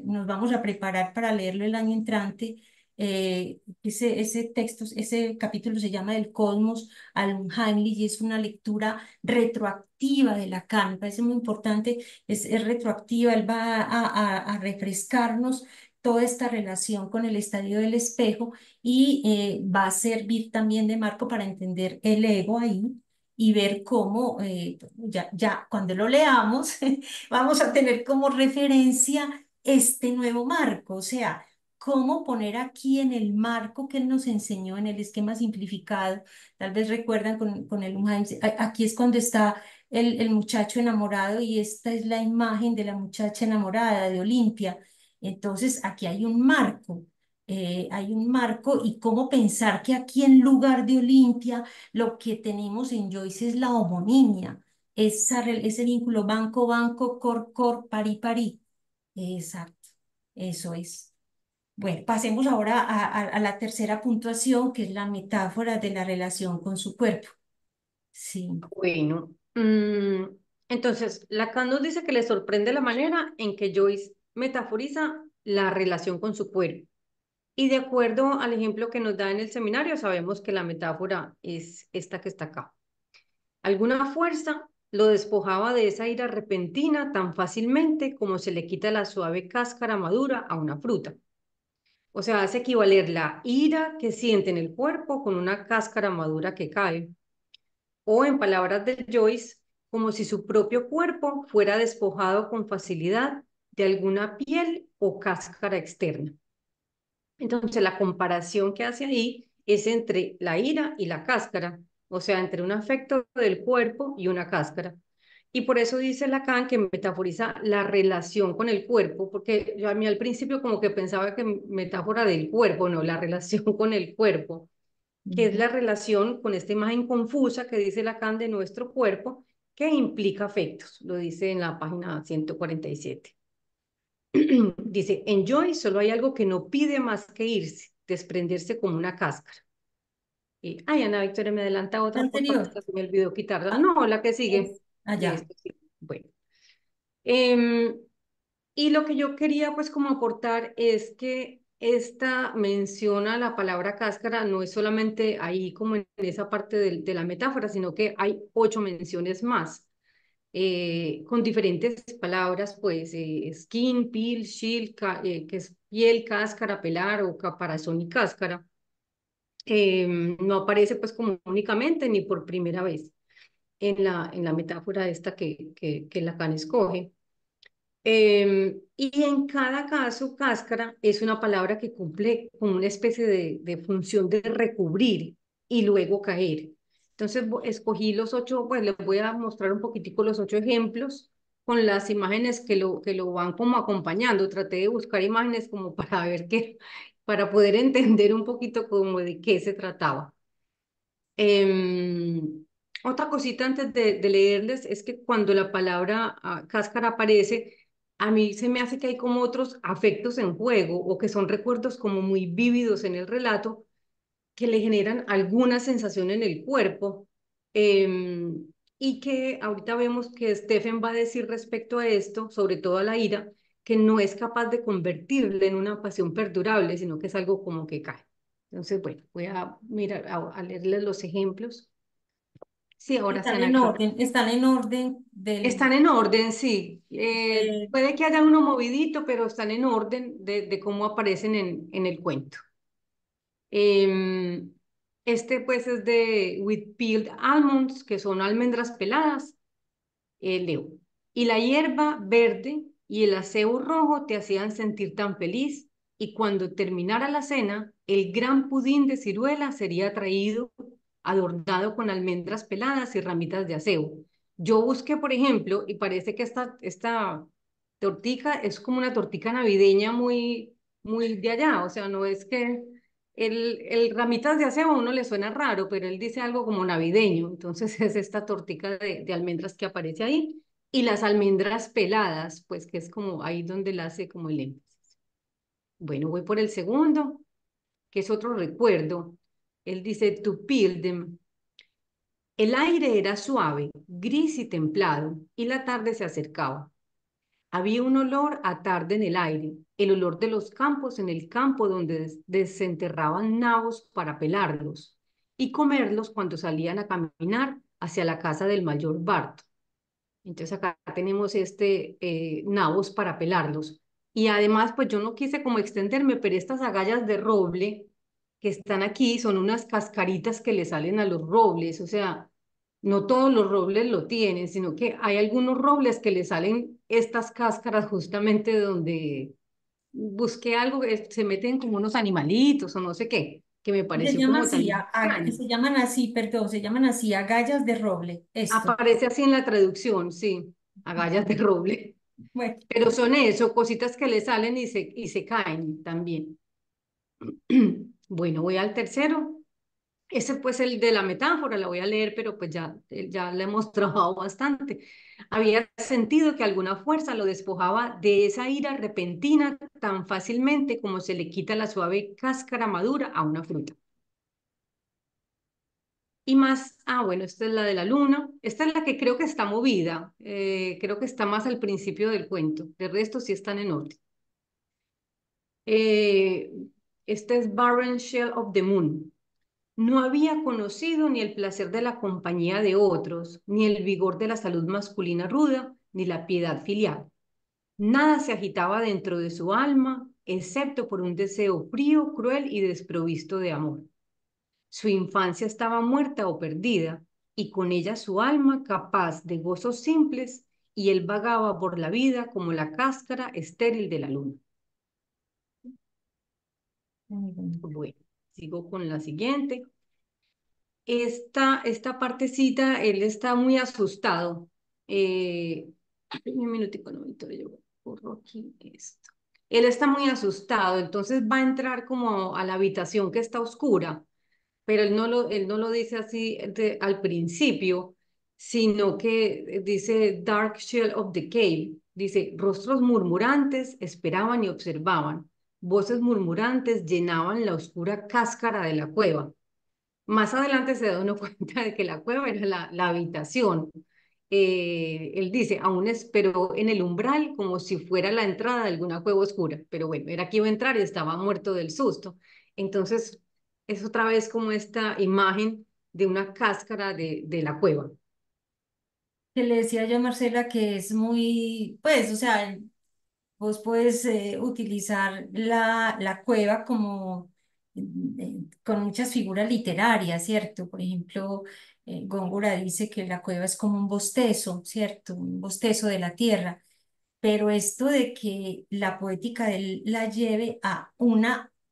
nos vamos a preparar para leerlo el año entrante. Ese texto, ese capítulo se llama Del Cosmos al Unheimlich y es una lectura retroactiva de Lacan. Me parece muy importante, es retroactiva, él va a refrescarnos toda esta relación con el estadio del espejo y va a servir también de marco para entender el ego ahí y ver cómo, ya cuando lo leamos, vamos a tener como referencia este nuevo marco, o sea, cómo poner aquí en el marco que él nos enseñó en el esquema simplificado. Tal vez recuerdan con el aquí es cuando está el muchacho enamorado y esta es la imagen de la muchacha enamorada de Olimpia. Entonces, aquí hay un marco y cómo pensar que aquí en lugar de Olimpia, lo que tenemos en Joyce es la homonimia, ese vínculo banco-banco, cor-cor, pari-pari. Exacto, eso es. Bueno, pasemos ahora a la tercera puntuación, que es la metáfora de la relación con su cuerpo. Sí. Bueno, entonces Lacan nos dice que le sorprende la manera en que Joyce metaforiza la relación con su cuerpo. Y de acuerdo al ejemplo que nos da en el seminario, sabemos que la metáfora es esta que está acá. Alguna fuerza lo despojaba de esa ira repentina tan fácilmente como se le quita la suave cáscara madura a una fruta. O sea, hace equivaler la ira que siente en el cuerpo con una cáscara madura que cae. O en palabras de Joyce, como si su propio cuerpo fuera despojado con facilidad de alguna piel o cáscara externa. Entonces, la comparación que hace ahí es entre la ira y la cáscara, o sea, entre un afecto del cuerpo y una cáscara. Y por eso dice Lacan que metaforiza la relación con el cuerpo, porque yo a mí al principio como que pensaba que metáfora del cuerpo, no, la relación con el cuerpo, que es la relación con esta imagen confusa que dice Lacan de nuestro cuerpo, que implica afectos, lo dice en la página 147. Dice, en Joy solo hay algo que no pide más que irse, desprenderse como una cáscara. Ay, Ana Victoria, me adelanta otra, por favor, Anterior. se me olvidó quitarla. Ah, No, la que sigue. allá. Esto sí. Bueno. Em, y lo que yo quería pues como aportar es que esta menciona la palabra cáscara, no es solamente ahí como en esa parte de la metáfora, sino que hay 8 menciones más con diferentes palabras, pues skin, peel, shield, que es piel, cáscara, pelar o caparazón y cáscara. No aparece pues como únicamente ni por primera vez en la metáfora esta que Lacan escoge. Y en cada caso, cáscara es una palabra que cumple como una especie de función de recubrir y luego caer. Entonces, escogí los 8, pues les voy a mostrar un poquitico los 8 ejemplos con las imágenes que lo van como acompañando. Traté de buscar imágenes como para ver qué, para poder entender un poquito como de qué se trataba. Otra cosita antes de leerles es que cuando la palabra cáscara aparece, a mí se me hace que hay como otros afectos en juego o que son recuerdos como muy vívidos en el relato que le generan alguna sensación en el cuerpo y que ahorita vemos que Stephen va a decir respecto a esto, sobre todo a la ira, que no es capaz de convertirla en una pasión perdurable, sino que es algo como que cae. Entonces, bueno, voy a mirar, a leerles los ejemplos. Sí, ahora sí, Están Ana, en creo. orden, están en orden del... Están en orden, sí. de- Puede que haya uno movidito, pero están en orden de cómo aparecen en el cuento. Este pues es de With Peeled Almonds, que son almendras peladas, leo. Y la hierba verde y el acebo rojo te hacían sentir tan feliz, y cuando terminara la cena, el gran pudín de ciruela sería traído adornado con almendras peladas y ramitas de acebo. Yo busqué, por ejemplo, y parece que esta tortica es como una tortica navideña muy, muy de allá, o sea, no es que el ramitas de acebo a uno le suena raro, pero él dice algo como navideño, entonces es esta tortica de almendras que aparece ahí, y las almendras peladas, pues que es como ahí donde la hace como el énfasis. Bueno, voy por el segundo, que es otro recuerdo. Él dice, to peel them. El aire era suave, gris y templado, y la tarde se acercaba. Había un olor a tarde en el aire, el olor de los campos en el campo donde desenterraban nabos para pelarlos y comerlos cuando salían a caminar hacia la casa del mayor Bart. Entonces acá tenemos nabos para pelarlos. Y además, pues yo no quise como extenderme, pero estas agallas de roble que están aquí son unas cascaritas que le salen a los robles, o sea, No todos los robles lo tienen, sino que hay algunos robles que le salen estas cáscaras justamente de donde busqué algo que se meten como unos animalitos o no sé qué, que me Se pareció llama como así, también extraño. se llaman así, perdón, se llaman así agallas de roble, esto. Aparece así en la traducción, sí, agallas de roble. Bueno, Pero son eso, cositas que le salen y se caen también. Bueno, voy al tercero. Ese pues el de la metáfora, la voy a leer, pero pues ya la hemos trabajado bastante. Había sentido que alguna fuerza lo despojaba de esa ira repentina tan fácilmente como se le quita la suave cáscara madura a una fruta. Y más, bueno, esta es la de la luna. Esta es la que creo que está movida. Creo que está más al principio del cuento. De resto sí están en orden. Eh, este es Barren Shell of the Moon. No había conocido ni el placer de la compañía de otros, ni el vigor de la salud masculina ruda, ni la piedad filial. Nada se agitaba dentro de su alma, excepto por un deseo frío, cruel y desprovisto de amor. Su infancia estaba muerta o perdida, y con ella su alma capaz de gozos simples, y él vagaba por la vida como la cáscara estéril de la luna. muy bonito. Bueno, sigo con la siguiente. Esta partecita, él está muy asustado. Eh, un minutico, no, Victoria, yo borro aquí esto. Él está muy asustado, entonces va a entrar como a la habitación que está oscura, pero él no lo dice así al principio, sino que dice Dark Shell of the Cave. Dice, rostros murmurantes esperaban y observaban. Voces murmurantes llenaban la oscura cáscara de la cueva. Más adelante se da uno cuenta de que la cueva era la habitación. Él dice, aún esperó en el umbral como si fuera la entrada de alguna cueva oscura, pero bueno, era que iba a entrar y estaba muerto del susto. Entonces, es otra vez como esta imagen de una cáscara de la cueva. Que le decía yo a Marcela que es muy, pues, o sea, vos puedes utilizar la cueva como con muchas figuras literarias, ¿cierto? Por ejemplo, Góngora dice que la cueva es como un bostezo, ¿cierto? Un bostezo de la tierra. Pero esto de que la poética de él la lleve a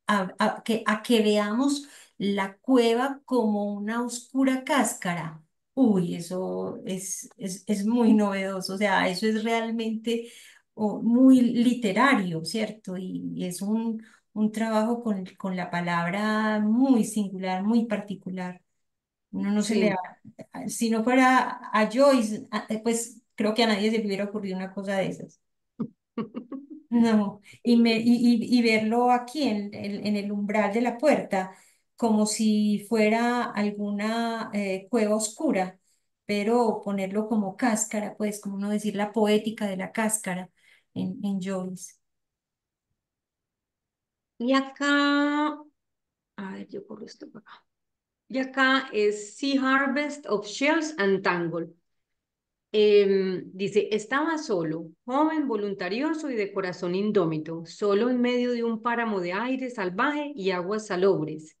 a que veamos la cueva como una oscura cáscara. Uy, eso es muy novedoso, o sea, eso es realmente muy literario, ¿cierto? Y es un trabajo con la palabra muy singular, muy particular. Uno no se le Sí. da, si no fuera a Joyce, pues creo que a nadie se le hubiera ocurrido una cosa de esas. No, y verlo aquí en el umbral de la puerta, como si fuera alguna cueva oscura, pero ponerlo como cáscara, pues, como uno decir la poética de la cáscara en Joyce. Y acá, a ver, yo corro esto para acá. Y acá es Sea Harvest of Shells and Tangle. Dice, estaba solo, joven, voluntarioso y de corazón indómito, solo en medio de un páramo de aire salvaje y aguas salobres,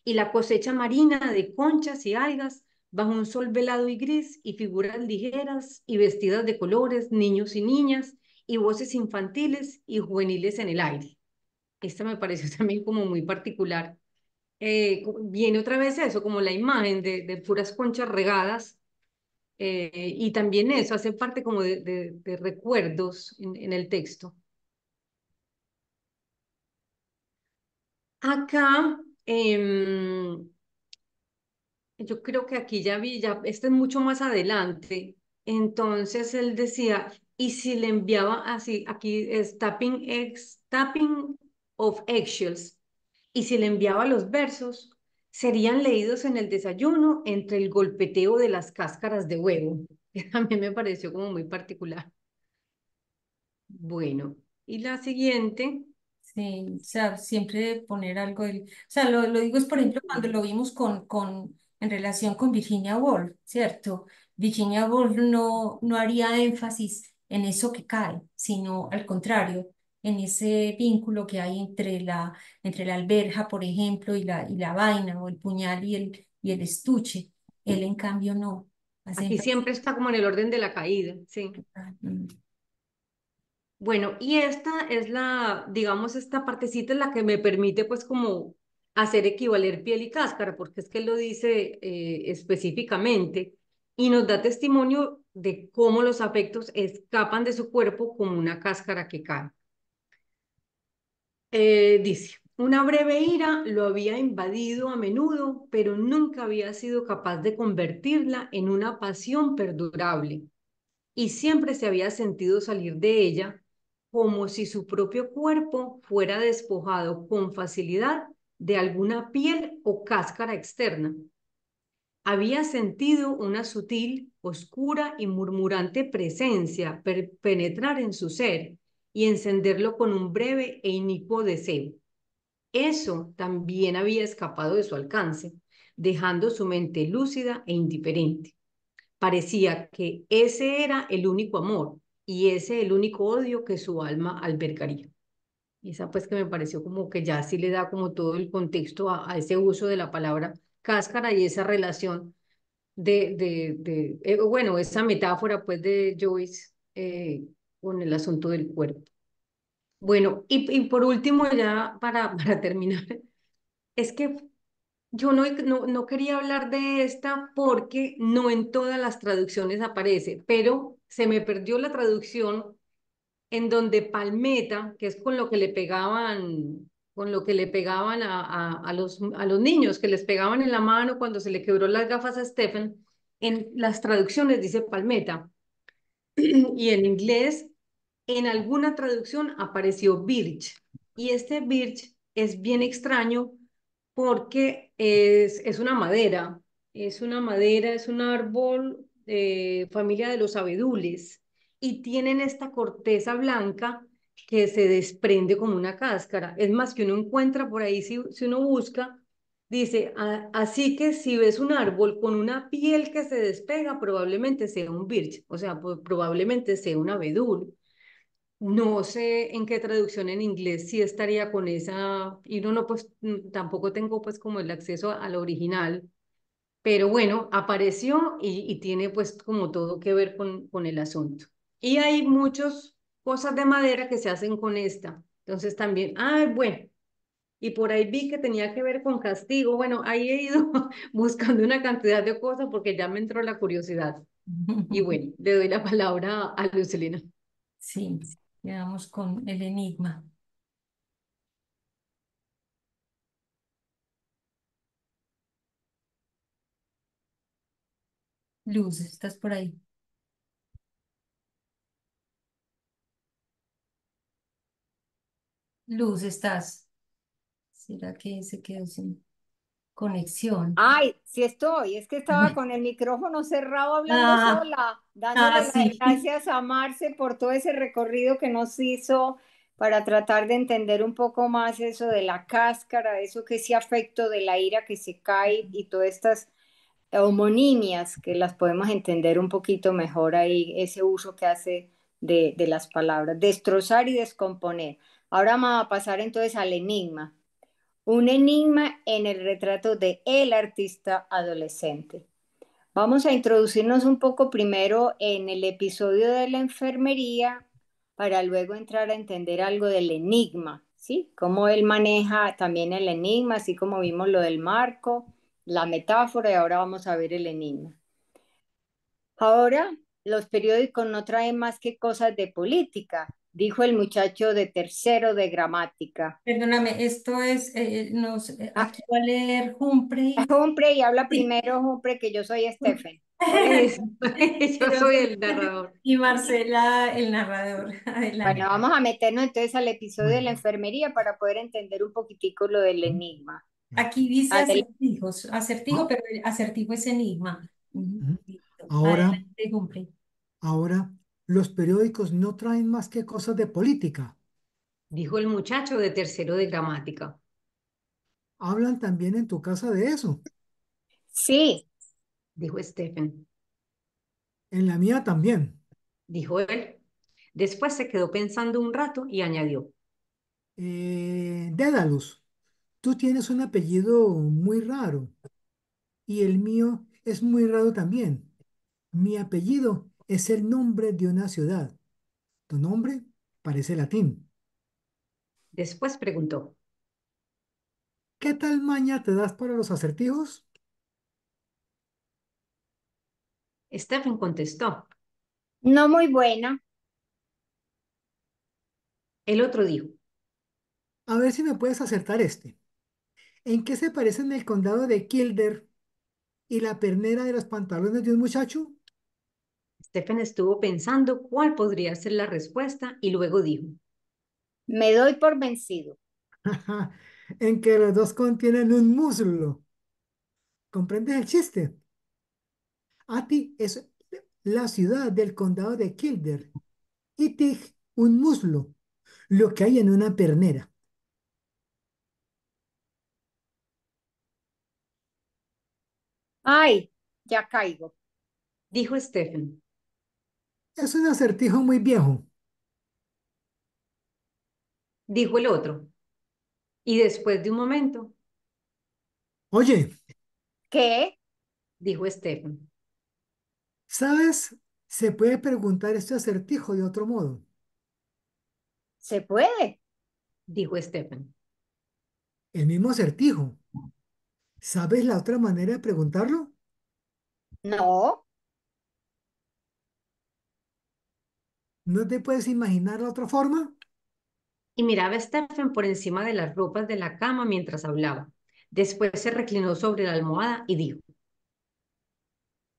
y la cosecha marina de conchas y algas bajo un sol velado y gris y figuras ligeras y vestidas de colores, niños y niñas, y voces infantiles y juveniles en el aire. Esta me pareció también como muy particular. Viene otra vez eso, como la imagen de puras conchas regadas y también eso hace parte como de recuerdos en el texto. Acá, yo creo que aquí ya vi, ya, este es mucho más adelante. Entonces él decía, y si le enviaba así, aquí es tapping of eggshells, y si le enviaba los versos, serían leídos en el desayuno entre el golpeteo de las cáscaras de huevo. A mí me pareció como muy particular. Bueno, y la siguiente. Sí, o sea, siempre poner algo, o sea, lo digo es, por ejemplo, cuando lo vimos en relación con Virginia Woolf, ¿cierto? Virginia Woolf no haría énfasis en eso que cae, sino al contrario, en ese vínculo que hay entre la alberja, por ejemplo, y la vaina, o el puñal y el estuche. Él, en cambio, no. Así Aquí siempre está como en el orden de la caída, sí. mm, Bueno, y esta es digamos, esta partecita es la que me permite pues como hacer equivaler piel y cáscara, porque es que él lo dice específicamente y nos da testimonio de cómo los afectos escapan de su cuerpo como una cáscara que cae. Dice, una breve ira lo había invadido a menudo, pero nunca había sido capaz de convertirla en una pasión perdurable y siempre se había sentido salir de ella como si su propio cuerpo fuera despojado con facilidad de alguna piel o cáscara externa. Había sentido una sutil, oscura y murmurante presencia penetrar en su ser y encenderlo con un breve e inicuo deseo. Eso también había escapado de su alcance, dejando su mente lúcida e indiferente. Parecía que ese era el único amor y ese el único odio que su alma albergaría. Y esa pues que me pareció como que ya sí le da como todo el contexto a ese uso de la palabra cáscara y esa relación bueno, esa metáfora pues de Joyce con el asunto del cuerpo. Bueno, y por último ya para terminar, es que yo no quería hablar de esta porque no en todas las traducciones aparece, pero se me perdió la traducción en donde palmeta, que es con lo que le pegaban a los niños, que les pegaban en la mano cuando se le quebró las gafas a Stephen, en las traducciones dice palmeta. Y en inglés, en alguna traducción apareció birch. Y este birch es bien extraño porque es una madera, es un árbol familia de los abedules y tienen esta corteza blanca que se desprende como una cáscara. Es más que uno encuentra por ahí, si uno busca, dice, así que si ves un árbol con una piel que se despega, probablemente sea un birch, o sea, probablemente sea un abedul. No sé en qué traducción en inglés sí estaría con esa, y no, pues tampoco tengo pues como el acceso al original, pero bueno, apareció y tiene pues como todo que ver con el asunto. Y hay muchas cosas de madera que se hacen con esta. Entonces también, bueno, y por ahí vi que tenía que ver con castigo. Bueno, ahí he ido buscando una cantidad de cosas porque ya me entró la curiosidad. Y bueno, le doy la palabra a Lucelina. Sí, quedamos con el enigma. Luz, ¿estás por ahí? Luz, ¿estás? ¿Será que se quedó sin conexión? Ay, sí estoy, es que estaba con el micrófono cerrado hablando Ah, sola, dándole las sí. gracias a Marce por todo ese recorrido que nos hizo para tratar de entender un poco más eso de la cáscara, eso que ese afecto de la ira que se cae y todas estas homonimias que las podemos entender un poquito mejor ahí, ese uso que hace de las palabras, destrozar y descomponer. Ahora vamos a pasar entonces al enigma. Un enigma en el retrato de el artista adolescente. Vamos a introducirnos un poco primero en el episodio de la enfermería para luego entrar a entender algo del enigma, ¿sí? Cómo él maneja también el enigma, así como vimos lo del marco, la metáfora y ahora vamos a ver el enigma. Ahora los periódicos no traen más que cosas de política, dijo el muchacho de tercero de gramática. Perdóname, esto es, Ah, aquí va a leer Humphrey. Humphrey, y habla Sí. primero Humphrey, que yo soy Stephen. Hola. Yo Yo soy soy el narrador. y Marcela, el narrador. Bueno, Adelante. vamos a meternos entonces al episodio de la Bueno, enfermería para poder entender un poquitico lo del enigma. ya. Aquí dice Adelante. acertijos, acertijo, Ah, pero el acertijo es enigma. Ujú, mm. listo. Ahora, Adelante, Humphrey. ahora, los periódicos no traen más que cosas de política. Dijo el muchacho de tercero de gramática. Hablan también en tu casa de eso. Sí, Dijo Stephen. En la mía también. Dijo él. Después se quedó pensando un rato y añadió. Dédalus, tú tienes un apellido muy raro y el mío es muy raro también. Mi apellido es el nombre de una ciudad. Tu nombre parece latín. Después preguntó. ¿Qué tal maña te das para los acertijos? Stephen contestó. No muy buena. El otro dijo. A ver si me puedes acertar este. ¿En qué se parecen el condado de Kildare y la pernera de los pantalones de un muchacho? Stephen estuvo pensando cuál podría ser la respuesta y luego dijo. Me doy por vencido. En que los dos contienen un muslo. ¿Comprendes el chiste? Ati es la ciudad del condado de Kildare y Tig un muslo, lo que hay en una pernera. Ay, ya caigo. Dijo Stephen. Es un acertijo muy viejo. Dijo el otro. Y después de un momento, Oye, ¿Qué? dijo Stephen. ¿sabes? Se puede preguntar este acertijo de otro modo. ¿Se puede? Dijo Stephen. El mismo acertijo. ¿Sabes la otra manera de preguntarlo? No. ¿No te puedes imaginar la otra forma? Y miraba a Stephen por encima de las ropas de la cama mientras hablaba. Después se reclinó sobre la almohada y dijo.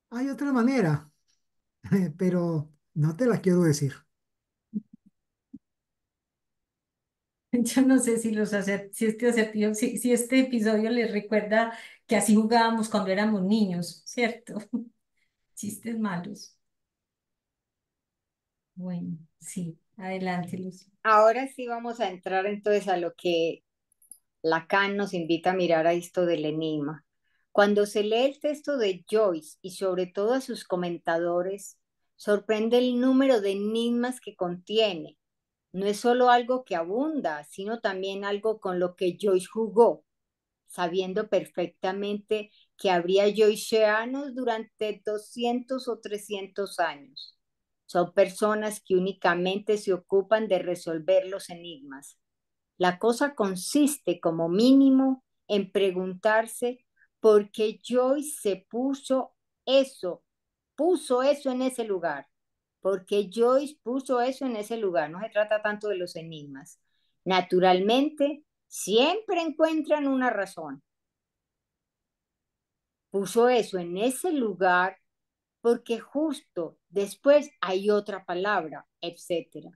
Hay otra manera, pero no te la quiero decir. Yo no sé si este acertijo, si este episodio les recuerda que así jugábamos cuando éramos niños, ¿cierto? Chistes malos. Bueno, sí, adelante, Lucy. Ahora sí vamos a entrar entonces a lo que Lacan nos invita a mirar a esto del enigma. Cuando se lee el texto de Joyce y sobre todo a sus comentadores, sorprende el número de enigmas que contiene. No es solo algo que abunda, sino también algo con lo que Joyce jugó, sabiendo perfectamente que habría Joyceanos durante 200 o 300 años. Son personas que únicamente se ocupan de resolver los enigmas. La cosa consiste, como mínimo, en preguntarse por qué Joyce se puso eso en ese lugar. ¿Por qué Joyce puso eso en ese lugar? No se trata tanto de los enigmas. Naturalmente, siempre encuentran una razón. Puso eso en ese lugar porque justo después hay otra palabra, etcétera.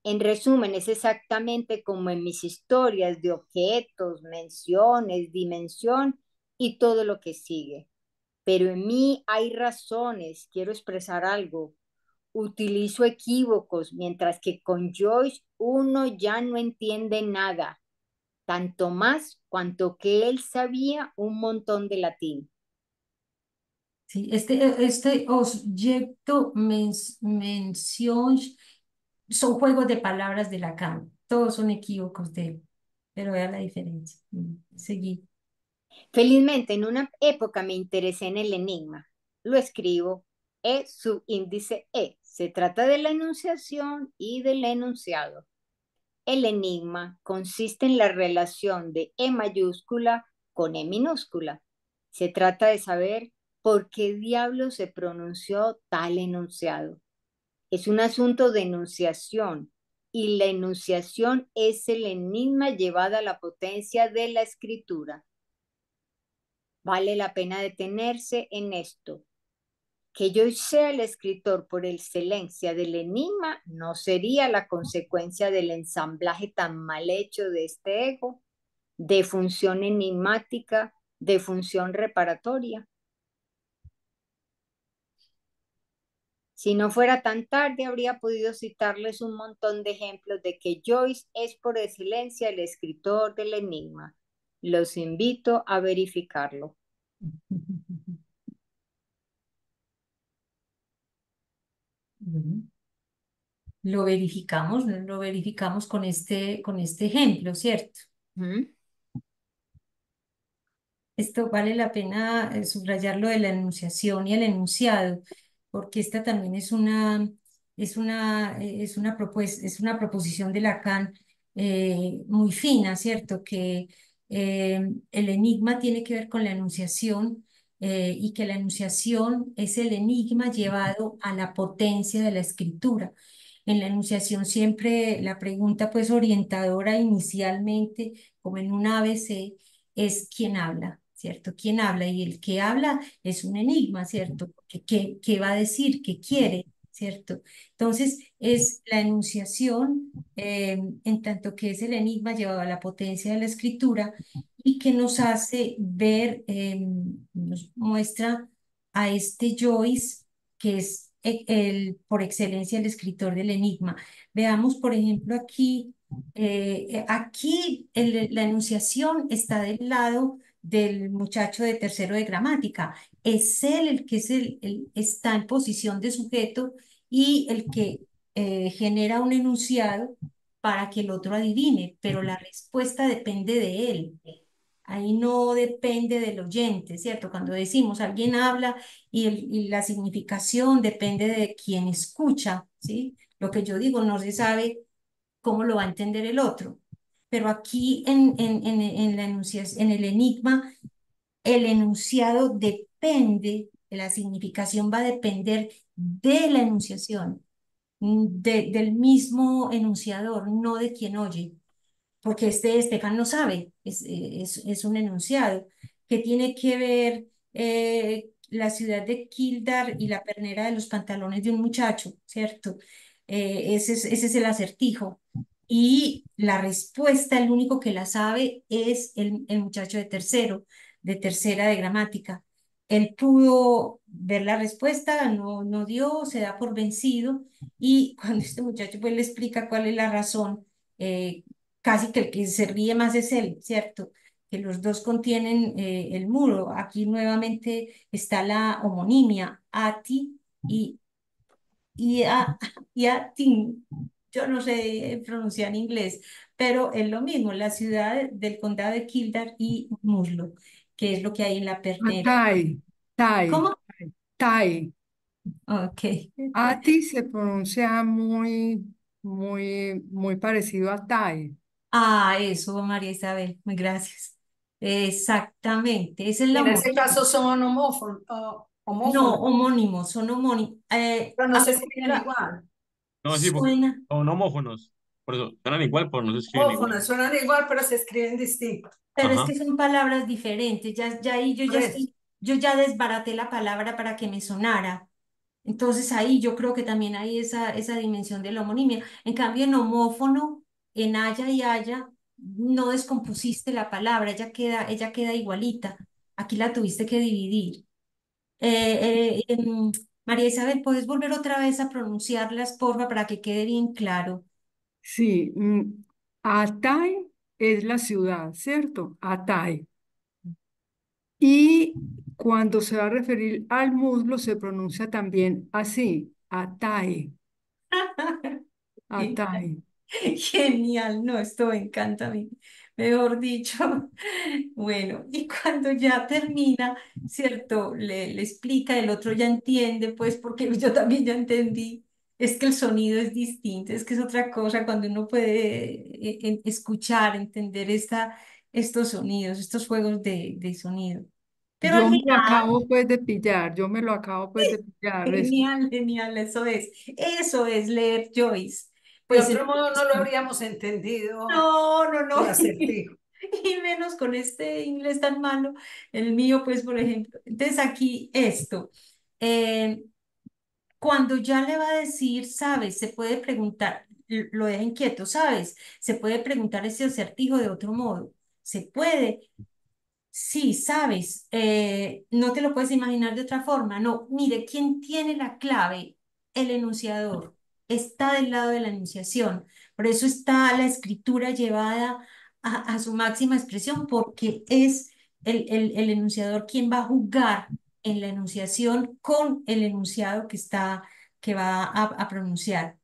En resumen, es exactamente como en mis historias de objetos, menciones, dimensión y todo lo que sigue. Pero en mí hay razones, quiero expresar algo. Utilizo equívocos, mientras que con Joyce uno ya no entiende nada, tanto más cuanto que él sabía un montón de latín. Sí, este objeto mención son juegos de palabras de Lacan. Todos son equívocos de él, pero vea la diferencia. Seguí. Felizmente, en una época me interesé en el enigma. Lo escribo E subíndice E. Se trata de la enunciación y del enunciado. El enigma consiste en la relación de E mayúscula con E minúscula. Se trata de saber por qué diablo se pronunció tal enunciado. Es un asunto de enunciación y la enunciación es el enigma llevado a la potencia de la escritura. Vale la pena detenerse en esto. Que yo sea el escritor por excelencia del enigma no sería la consecuencia del ensamblaje tan mal hecho de este ego, de función enigmática, de función reparatoria. Si no fuera tan tarde, habría podido citarles un montón de ejemplos de que Joyce es por excelencia el escritor del enigma. Los invito a verificarlo. Lo verificamos con este ejemplo, ¿cierto? ¿Mm? Esto vale la pena subrayar lo de la enunciación y el enunciado, porque esta también es una proposición de Lacan muy fina, ¿cierto? Que el enigma tiene que ver con la enunciación y que la enunciación es el enigma llevado a la potencia de la escritura. En la enunciación siempre la pregunta pues orientadora inicialmente, como en un ABC, es quién habla, ¿cierto? ¿Quién habla? Y el que habla es un enigma, ¿cierto? ¿Qué va a decir? ¿Qué quiere? ¿Cierto? Entonces es la enunciación, en tanto que es el enigma llevado a la potencia de la escritura y que nos hace ver, nos muestra a este Joyce, que es por excelencia el escritor del enigma. Veamos, por ejemplo, aquí la enunciación está del lado del muchacho de tercero de gramática. Es él el que está en posición de sujeto y el que genera un enunciado para que el otro adivine, pero la respuesta depende de él. Ahí no depende del oyente, ¿cierto? Cuando decimos alguien habla y la significación depende de quien escucha, ¿sí? Lo que yo digo no se sabe cómo lo va a entender el otro. Pero aquí en el enigma, el enunciado depende, la significación va a depender de la enunciación, del mismo enunciador, no de quien oye, porque este Estefan no sabe, es un enunciado que tiene que ver la ciudad de Kildare y la pernera de los pantalones de un muchacho, ¿cierto? Ese es el acertijo. Y la respuesta, el único que la sabe es el muchacho de tercera de gramática. Él pudo ver la respuesta, no dio, se da por vencido y cuando este muchacho pues le explica cuál es la razón, eh, casi que el que se ríe más es él, ¿cierto? Que los dos contienen el muro. Aquí nuevamente está la homonimia, ati y, y, a, y atin. Yo no sé pronunciar en inglés, pero es lo mismo, la ciudad del condado de Kildare y Muslo, que es lo que hay en la pernera. Tai, tai, ¿Cómo? tai. Ok. Ati se pronuncia muy parecido a tai. Ah, eso, María Isabel, muy gracias. Exactamente, esa es Y la en ese homonimia. caso son No, homófonos, homónimos, son homónimos. pero no se escriben igual. No, sí, porque Suena, son homófonos. Por eso, suenan igual, pero no se escriben igual. Homófonos suenan igual, pero se escriben distinto. pero es Ajá. que son palabras diferentes. Ya ahí Por eso. yo ya desbaraté la palabra para que me sonara. Entonces ahí yo creo que también hay esa dimensión de la homonimia. En cambio, en homófono, en haya y haya, no descompusiste la palabra, ella queda igualita. Aquí la tuviste que dividir. María Isabel, ¿puedes volver otra vez a pronunciarlas, porfa, para que quede bien claro? Sí, Atay es la ciudad, ¿cierto? Atay. Y cuando se va a referir al muslo se pronuncia también así, Atay, Atay. Genial, no, esto me encanta a mí, mejor dicho. Bueno, y cuando ya termina, ¿cierto? Le explica, el otro ya entiende, pues, porque yo también ya entendí. Es que el sonido es distinto, es que es otra cosa cuando uno puede escuchar, entender estos sonidos, estos juegos de sonido. Pero al Yo me lo final, acabo pues de pillar, yo me lo acabo pues de pillar. genial, genial, eso es leer Joyce. De Pues otro modo no lo entonces, habríamos entendido no, no, el no. acertijo. Y menos con este inglés tan malo, el mío, pues, por ejemplo. Entonces, aquí esto. eh, Cuando ya le va a decir, sabes, se puede preguntar, lo deja inquieto, sabes, se puede preguntar ese acertijo de otro modo. Se puede. Sí, sabes, no te lo puedes imaginar de otra forma. No, mire, ¿quién tiene la clave? El enunciador. Está del lado de la enunciación. Por eso está la escritura llevada a su máxima expresión, porque es el enunciador quien va a jugar en la enunciación con el enunciado que va a pronunciar.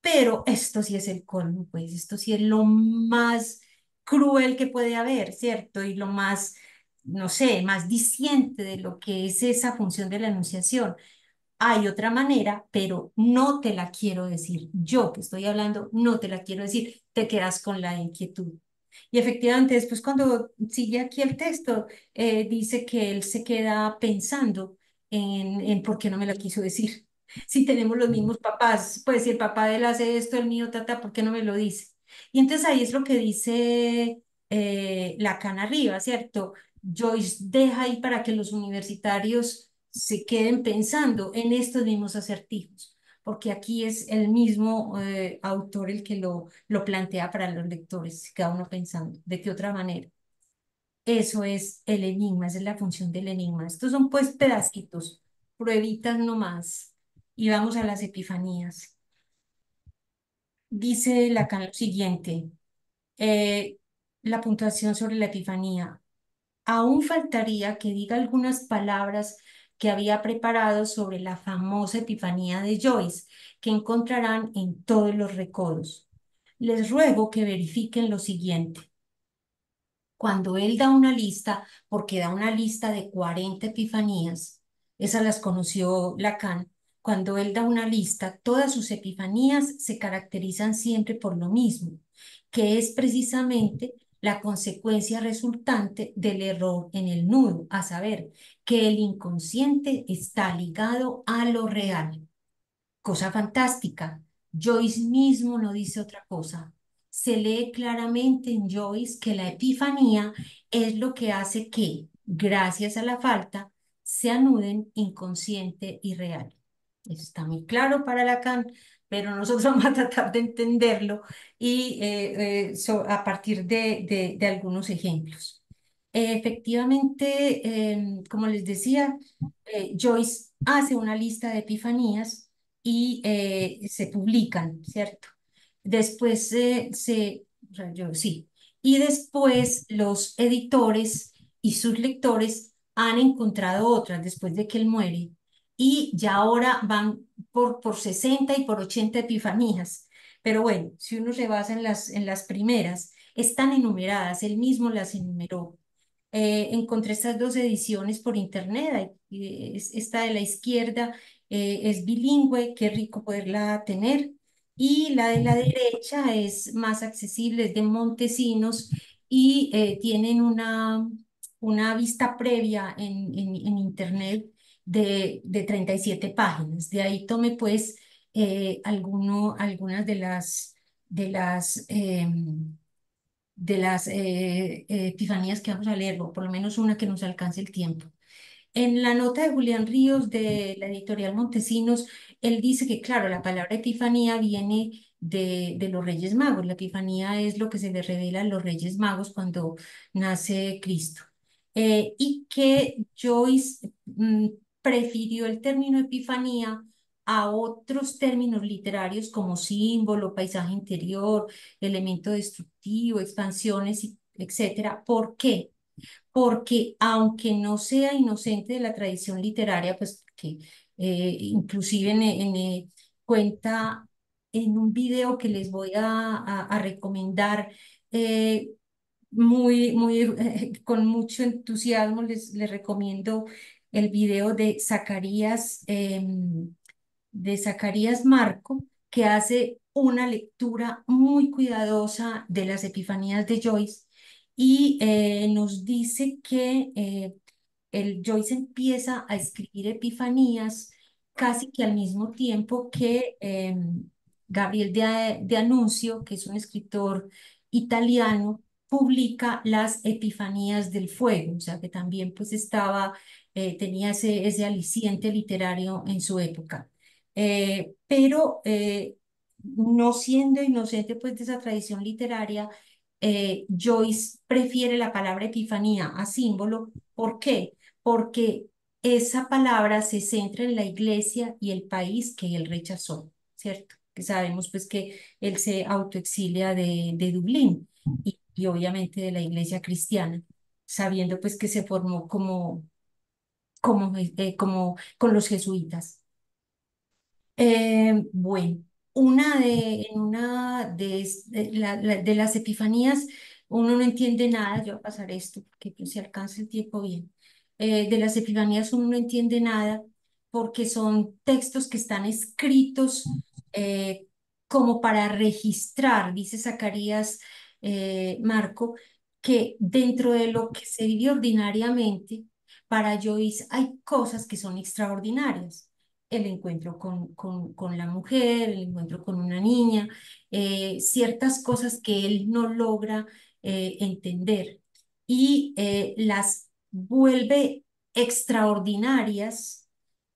Pero esto sí es el colmo, pues esto sí es lo más cruel que puede haber, ¿cierto? Y lo más, no sé, más diciente de lo que es esa función de la enunciación. hay otra manera, pero no te la quiero decir. Yo que estoy hablando, no te la quiero decir. Te quedas con la inquietud. Y efectivamente, después cuando sigue aquí el texto, dice que él se queda pensando en por qué no me la quiso decir. Si tenemos los mismos papás, pues si el papá de él hace esto, el mío, tata, ¿por qué no me lo dice? Y entonces ahí es lo que dice Lacan arriba, ¿cierto? Joyce deja ahí para que los universitarios se queden pensando en estos mismos acertijos, porque aquí es el mismo autor el que lo plantea para los lectores, cada uno pensando, ¿de qué otra manera? Eso es el enigma, esa es la función del enigma. Estos son pues pedacitos, pruebitas nomás, y vamos a las epifanías. Dice Lacan lo siguiente, eh, la puntuación sobre la epifanía. Aún faltaría que diga algunas palabras que había preparado sobre la famosa Epifanía de Joyce, que encontrarán en todos los recodos. Les ruego que verifiquen lo siguiente. Cuando él da una lista, porque da una lista de 40 epifanías, esas las conoció Lacan, cuando él da una lista, todas sus epifanías se caracterizan siempre por lo mismo, que es precisamente la consecuencia resultante del error en el nudo, a saber, que el inconsciente está ligado a lo real. Cosa fantástica. Joyce mismo no dice otra cosa. Se lee claramente en Joyce que la epifanía es lo que hace que, gracias a la falta, se anuden inconsciente y real. Eso está muy claro para Lacan, pero nosotros vamos a tratar de entenderlo y a partir de algunos ejemplos. Efectivamente, como les decía, Joyce hace una lista de epifanías y se publican, ¿cierto? Después o sea, sí. Y después los editores y sus lectores han encontrado otras después de que él muere y ya ahora van por 60 y por 80 epifanías. Pero bueno, si uno se basa en las primeras, están enumeradas, él mismo las enumeró. Encontré estas dos ediciones por internet. Esta de la izquierda es bilingüe, qué rico poderla tener. Y la de la derecha es más accesible, es de Montesinos y tienen una vista previa en internet de 37 páginas. De ahí tomé pues algunas de las epifanías que vamos a leer, o por lo menos una que nos alcance el tiempo. En la nota de Julián Ríos de la editorial Montesinos, él dice que, claro, la palabra epifanía viene de los Reyes Magos. La epifanía es lo que se le revela a los Reyes Magos cuando nace Cristo. Y que Joyce prefirió el término epifanía a otros términos literarios como símbolo, paisaje interior, elemento destructivo, expansiones, etcétera. ¿Por qué? Porque aunque no sea inocente de la tradición literaria, pues que inclusive cuenta en un video que les voy a recomendar, eh, con mucho entusiasmo les recomiendo el video de Zacarías Marco, que hace una lectura muy cuidadosa de las epifanías de Joyce y nos dice que el Joyce empieza a escribir epifanías casi que al mismo tiempo que Gabriel de Annunzio, que es un escritor italiano, publica las Epifanías del Fuego, o sea que también pues tenía ese aliciente literario en su época. Pero no siendo inocente pues de esa tradición literaria, Joyce prefiere la palabra epifanía a símbolo. ¿Por qué? Porque esa palabra se centra en la iglesia y el país que él rechazó, ¿cierto? Que sabemos pues que él se autoexilia de Dublín y obviamente de la iglesia cristiana, sabiendo pues que se formó como con los jesuitas. Bueno, en una de las epifanías, uno no entiende nada, yo voy a pasar esto, que pues, se alcance el tiempo bien. De las epifanías uno no entiende nada, porque son textos que están escritos como para registrar, dice Zacarías Marco, que dentro de lo que se vive ordinariamente, para Joyce hay cosas que son extraordinarias. El encuentro con la mujer, el encuentro con una niña, ciertas cosas que él no logra entender y las vuelve extraordinarias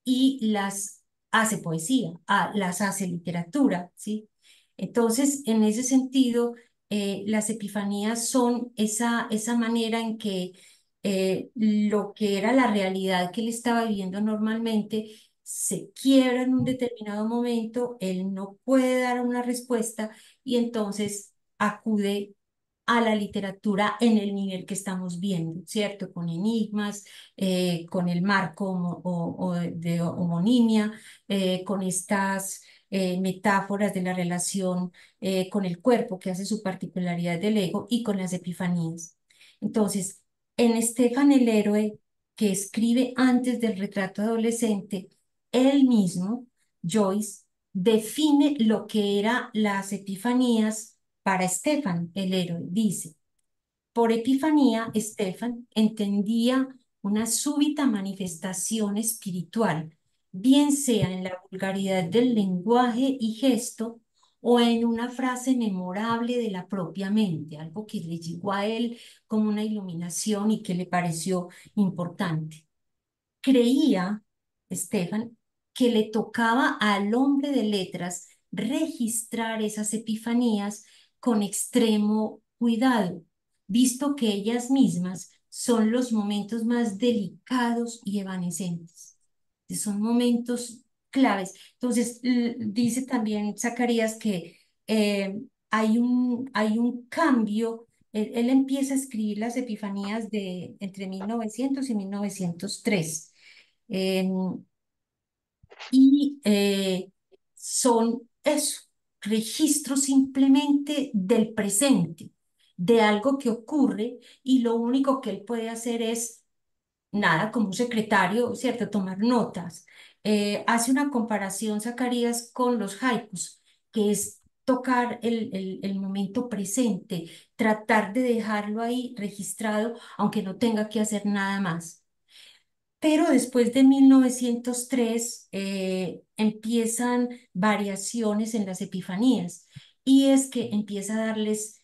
y las hace poesía, las hace literatura, ¿sí? Entonces, en ese sentido, las epifanías son esa manera en que lo que era la realidad que él estaba viviendo normalmente se quiebra en un determinado momento, él no puede dar una respuesta y entonces acude a la literatura en el nivel que estamos viendo, ¿cierto? Con enigmas, con el marco de homonimia, con estas metáforas de la relación con el cuerpo, que hace su particularidad del ego, y con las epifanías. Entonces, en Estefan el héroe, que escribe antes del retrato adolescente, él mismo, Joyce, define lo que eran las epifanías para Estefan el héroe. Dice, por epifanía, Estefan entendía una súbita manifestación espiritual, bien sea en la vulgaridad del lenguaje y gesto o en una frase memorable de la propia mente, algo que le llegó a él como una iluminación y que le pareció importante. Creía, Estefan, que le tocaba al hombre de letras registrar esas epifanías con extremo cuidado, visto que ellas mismas son los momentos más delicados y evanescentes. Son momentos claves. Entonces, dice también Zacarías que hay un cambio. Él empieza a escribir las epifanías de entre 1900 y 1903. Em, y son eso, registros simplemente del presente, de algo que ocurre y lo único que él puede hacer es nada, como un secretario, ¿cierto? Tomar notas. Hace una comparación, Zacarías, con los haikus, que es tocar el momento presente, tratar de dejarlo ahí registrado, aunque no tenga que hacer nada más. Pero después de 1903 empiezan variaciones en las epifanías y es que empieza a darles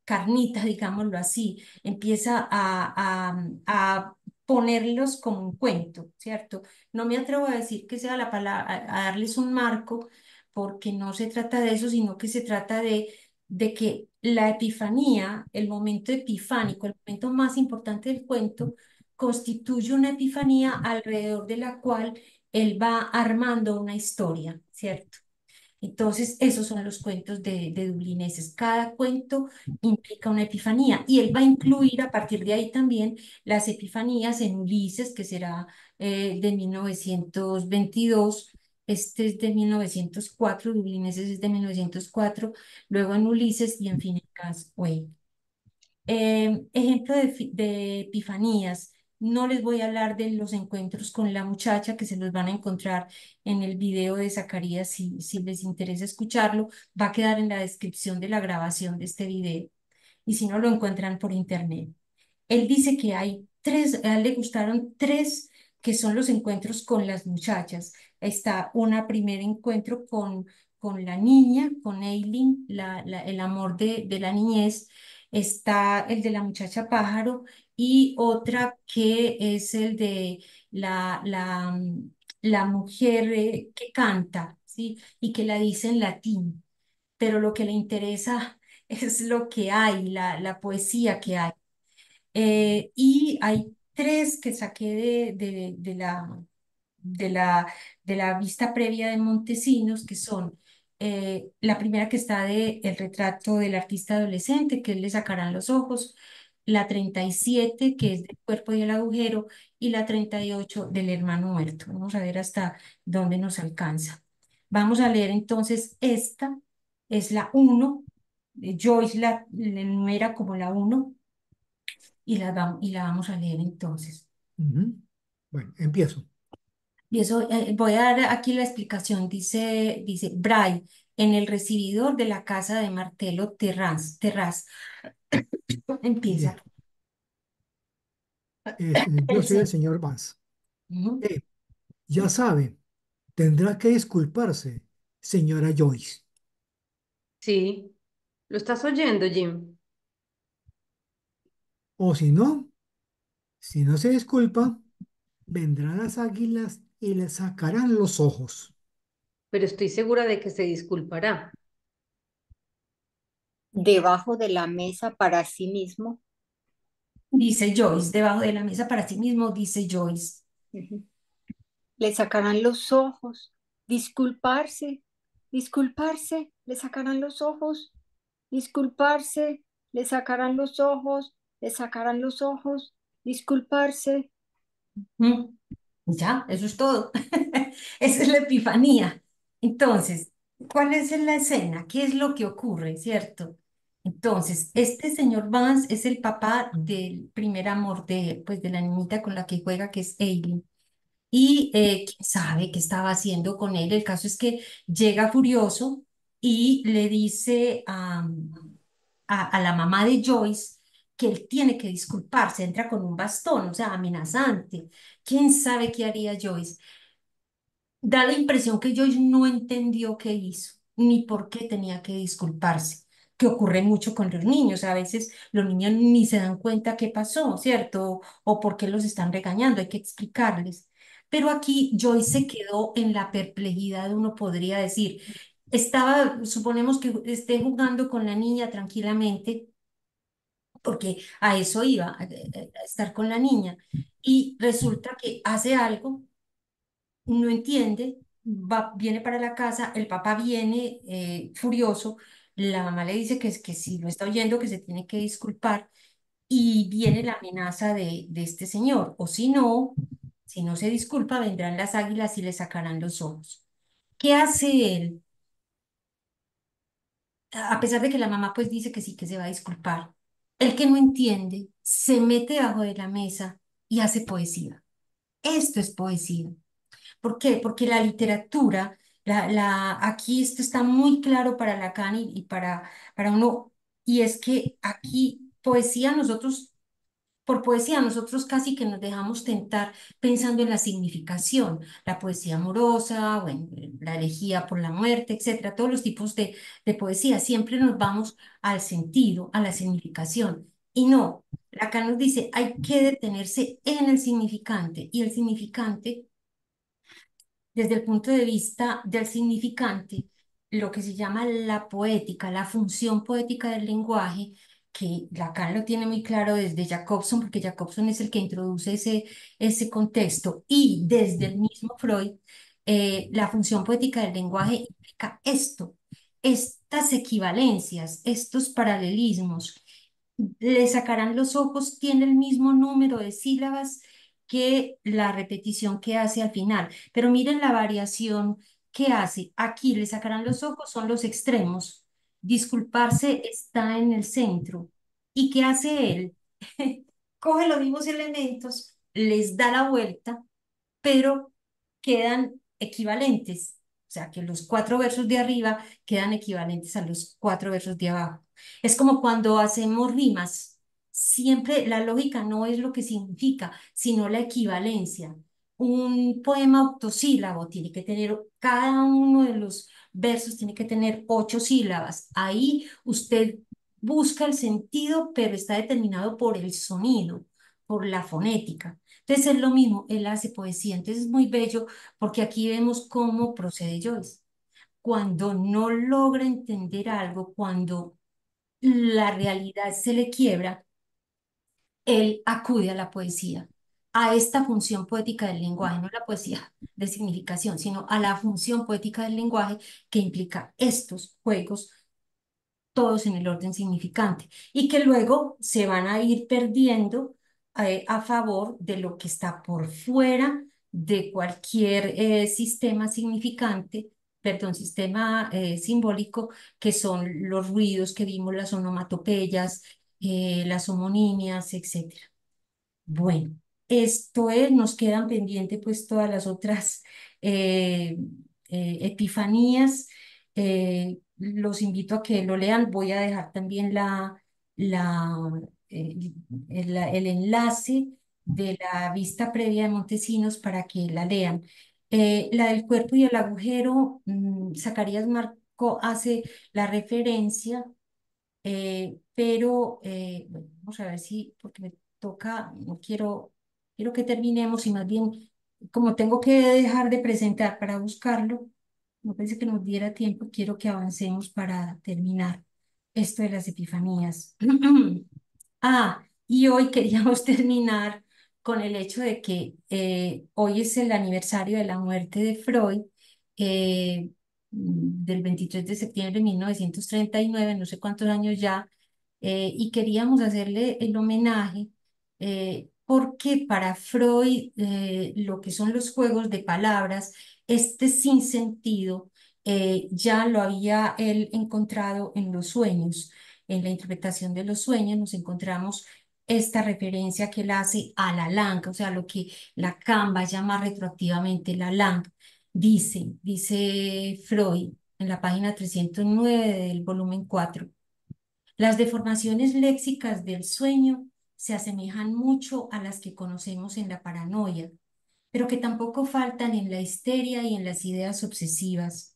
carnita, digámoslo así, empieza a ponerlos como un cuento, ¿cierto? No me atrevo a decir que sea la palabra, a darles un marco, porque no se trata de eso, sino que se trata de que la epifanía, el momento epifánico, el momento más importante del cuento, constituye una epifanía alrededor de la cual él va armando una historia, ¿cierto? Entonces, esos son los cuentos de dublineses. Cada cuento implica una epifanía y él va a incluir a partir de ahí también las epifanías en Ulises, que será de 1922. Este es de 1904, Dublineses es de 1904, luego en Ulises y en Finnegan's Wake. Ejemplo de epifanías. No les voy a hablar de los encuentros con la muchacha que se los van a encontrar en el video de Zacarías si les interesa escucharlo. Va a quedar en la descripción de la grabación de este video y si no lo encuentran por internet. Él dice que hay tres, a él le gustaron tres que son los encuentros con las muchachas. Está un primer encuentro con la niña, con Eileen, el amor de la niñez. Está el de la muchacha pájaro y otra que es el de la mujer que canta, ¿sí? Y que la dice en latín, pero lo que le interesa es lo que hay, la poesía que hay. Y hay tres que saqué de la, de la vista previa de Montesinos, que son la primera que está de el retrato del artista adolescente, que le sacarán los ojos, la 37 que es del cuerpo y el agujero, y la 38 del hermano muerto. Vamos a ver hasta dónde nos alcanza. Vamos a leer entonces esta, es la uno. Joyce la enumera como la uno y la vamos a leer entonces. Ujú. Bueno, empiezo. Y eso, voy a dar aquí la explicación, dice Bray, en el recibidor de la casa de Martelo Terraz. Empieza. Bien, yo El soy el señor. señor Vance. Ujú. Ya sabe, tendrá que disculparse, señora Joyce. Sí, ¿lo estás oyendo, Jim? O si no se disculpa, vendrán las águilas y le sacarán los ojos. Pero estoy segura de que se disculpará. Debajo de la mesa para sí mismo. Dice Joyce, debajo de la mesa para sí mismo, dice Joyce. Ujú. Le sacarán los ojos. Disculparse, disculparse, le sacarán los ojos. Disculparse, le sacarán los ojos, le sacarán los ojos. Disculparse. Mm, Ya, eso es todo. Esa es la epifanía. Entonces, ¿cuál es la escena? ¿Qué es lo que ocurre, cierto? Entonces, este señor Vance es el papá del primer amor de, pues, de la niñita con la que juega, que es Aileen. Y quién sabe qué estaba haciendo con él. El caso es que llega furioso y le dice a la mamá de Joyce que él tiene que disculparse. Entra con un bastón, o sea, amenazante. ¿Quién sabe qué haría Joyce? Da la impresión que Joyce no entendió qué hizo, ni por qué tenía que disculparse, que ocurre mucho con los niños. A veces los niños ni se dan cuenta qué pasó, ¿cierto? O por qué los están regañando, hay que explicarles. Pero aquí Joyce se quedó en la perplejidad, uno podría decir. Suponemos que esté jugando con la niña tranquilamente, porque a eso iba, a estar con la niña. Y resulta que hace algo, no entiende, viene para la casa, el papá viene furioso, la mamá le dice que si lo está oyendo, que se tiene que disculpar, y viene la amenaza de este señor, o si no se disculpa, vendrán las águilas y le sacarán los ojos. ¿Qué hace él? A pesar de que la mamá pues dice que sí, que se va a disculpar, el que no entiende se mete debajo de la mesa y hace poesía. Esto es poesía. ¿Por qué? Porque la literatura, aquí esto está muy claro para Lacan y para uno, y es que aquí poesía nosotros, por poesía nosotros casi que nos dejamos tentar pensando en la significación, la poesía amorosa, bueno, la elegía por la muerte, etcétera, todos los tipos de poesía, siempre nos vamos al sentido, a la significación, y no. Lacan nos dice, hay que detenerse en el significante, y el significante desde el punto de vista del significante, lo que se llama la poética, la función poética del lenguaje, que Lacan lo tiene muy claro desde Jacobson, porque Jacobson es el que introduce ese contexto, y desde el mismo Freud, la función poética del lenguaje implica esto, estas equivalencias, estos paralelismos. Le sacarán los ojos, tiene el mismo número de sílabas que la repetición que hace al final. Pero miren la variación que hace. Aquí le sacarán los ojos, son los extremos. Disculparse está en el centro. ¿Y qué hace él? Coge los mismos elementos, les da la vuelta, pero quedan equivalentes. O sea, que los cuatro versos de arriba quedan equivalentes a los cuatro versos de abajo. Es como cuando hacemos rimas. Siempre la lógica no es lo que significa, sino la equivalencia. Un poema octosílabo tiene que tener, cada uno de los versos tiene que tener 8 sílabas. Ahí usted busca el sentido, pero está determinado por el sonido, por la fonética. Entonces es lo mismo, él hace poesía. Entonces es muy bello porque aquí vemos cómo procede Joyce. Cuando no logra entender algo, cuando la realidad se le quiebra, él acude a la poesía, a esta función poética del lenguaje, no la poesía de significación, sino a la función poética del lenguaje que implica estos juegos todos en el orden significante, y que luego se van a ir perdiendo a favor de lo que está por fuera de cualquier sistema significante, perdón, sistema simbólico, que son los ruidos que vimos, las onomatopeyas, las homonimias, etcétera. Bueno. Esto es, nos quedan pendientes pues todas las otras eh, epifanías. Los invito a que lo lean. Voy a dejar también la, el enlace de la vista previa de Montesinos para que la lean. La del cuerpo y el agujero, Zacarías Marco hace la referencia, pero bueno, vamos a ver si, porque me toca, no quiero que terminemos y más bien, como tengo que dejar de presentar para buscarlo, no pensé que nos diera tiempo, quiero que avancemos para terminar esto de las epifanías. Y hoy queríamos terminar con el hecho de que hoy es el aniversario de la muerte de Freud, del 23 de septiembre de 1939, no sé cuántos años ya, y queríamos hacerle el homenaje porque para Freud lo que son los juegos de palabras, este sinsentido, ya lo había él encontrado en los sueños. En la interpretación de los sueños nos encontramos esta referencia que él hace a la Lang, o sea, lo que Lacan va a llamar retroactivamente la Lang. Dice Freud en la página 309 del volumen 4: las deformaciones léxicas del sueño se asemejan mucho a las que conocemos en la paranoia, pero que tampoco faltan en la histeria y en las ideas obsesivas.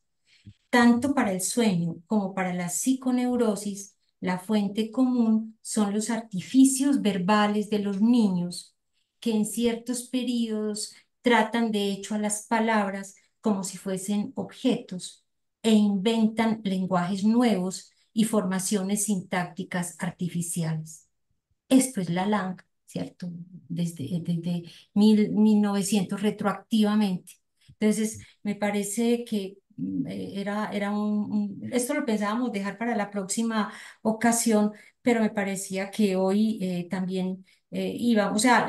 Tanto para el sueño como para la psiconeurosis, la fuente común son los artificios verbales de los niños, que en ciertos periodos tratan de hecho a las palabras como si fuesen objetos e inventan lenguajes nuevos y formaciones sintácticas artificiales. Esto es la Lang, ¿cierto? Desde 1900 retroactivamente. Entonces, me parece que era esto lo pensábamos dejar para la próxima ocasión, pero me parecía que hoy también iba, o sea,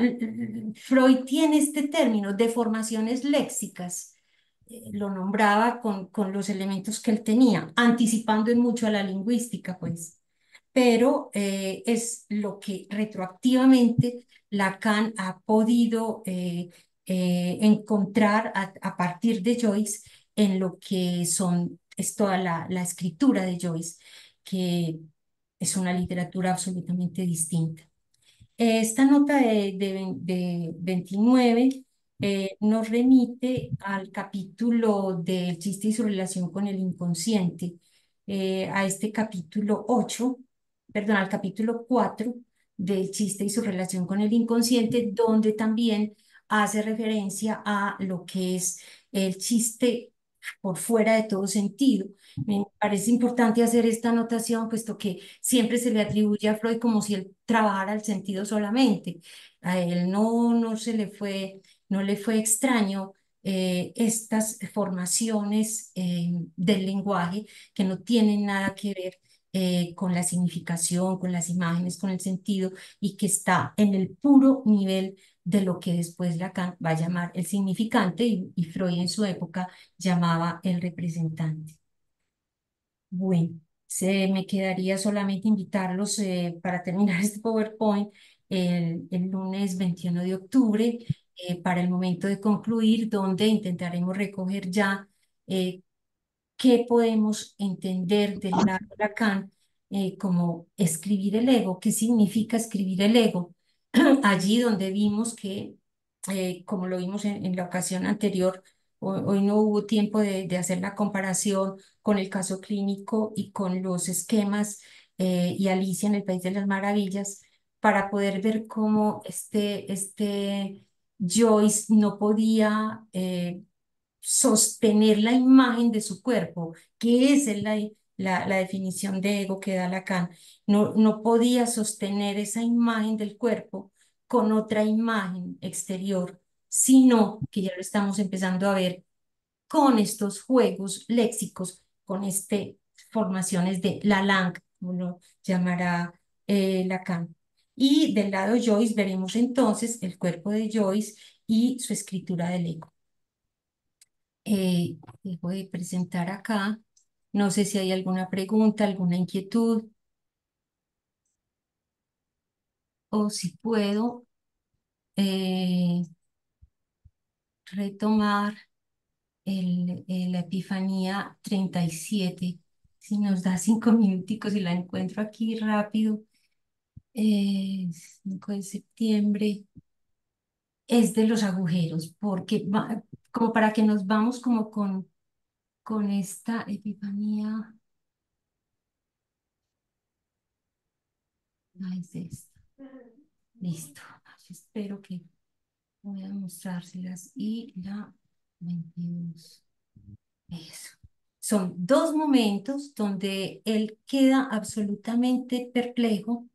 Freud tiene este término, deformaciones léxicas. Lo nombraba con los elementos que él tenía, anticipando en mucho a la lingüística, pues, pero es lo que retroactivamente Lacan ha podido encontrar a partir de Joyce en lo que es toda la escritura de Joyce, que es una literatura absolutamente distinta. Esta nota de 29 nos remite al capítulo del chiste y su relación con el inconsciente, a este capítulo 8, perdón, al capítulo 4 del chiste y su relación con el inconsciente, donde también hace referencia a lo que es el chiste por fuera de todo sentido. Me parece importante hacer esta anotación, puesto que siempre se le atribuye a Freud como si él trabajara el sentido solamente. A él no le fue extraño estas formaciones del lenguaje que no tienen nada que ver con la significación, con las imágenes, con el sentido, y que está en el puro nivel de lo que después Lacan va a llamar el significante y Freud en su época llamaba el representante. Bueno, se me quedaría solamente invitarlos para terminar este PowerPoint el lunes 21 de octubre para el momento de concluir, donde intentaremos recoger ya eh, qué podemos entender del lado de Lacan como escribir el ego, qué significa escribir el ego. Allí donde vimos que, como lo vimos en la ocasión anterior, hoy no hubo tiempo de hacer la comparación con el caso clínico y con los esquemas y Alicia en el País de las Maravillas, para poder ver cómo este Joyce no podía sostener la imagen de su cuerpo, que es la definición de ego que da Lacan. No podía sostener esa imagen del cuerpo con otra imagen exterior, sino que ya lo estamos empezando a ver con estos juegos léxicos, con formaciones de la Lang, como lo llamará Lacan. Y del lado Joyce veremos entonces el cuerpo de Joyce y su escritura del ego. Dejo de presentar acá. No sé si hay alguna pregunta, alguna inquietud, o si puedo eh, retomar la Epifanía 37. Si nos da 5 minuticos y la encuentro aquí rápido. 5 de septiembre. Es de los agujeros, porque como para que nos vamos como con esta Epifanía. Es esta. Listo. Espero que voy a mostrárselas. Y la 22. Eso. Son dos momentos donde él queda absolutamente perplejo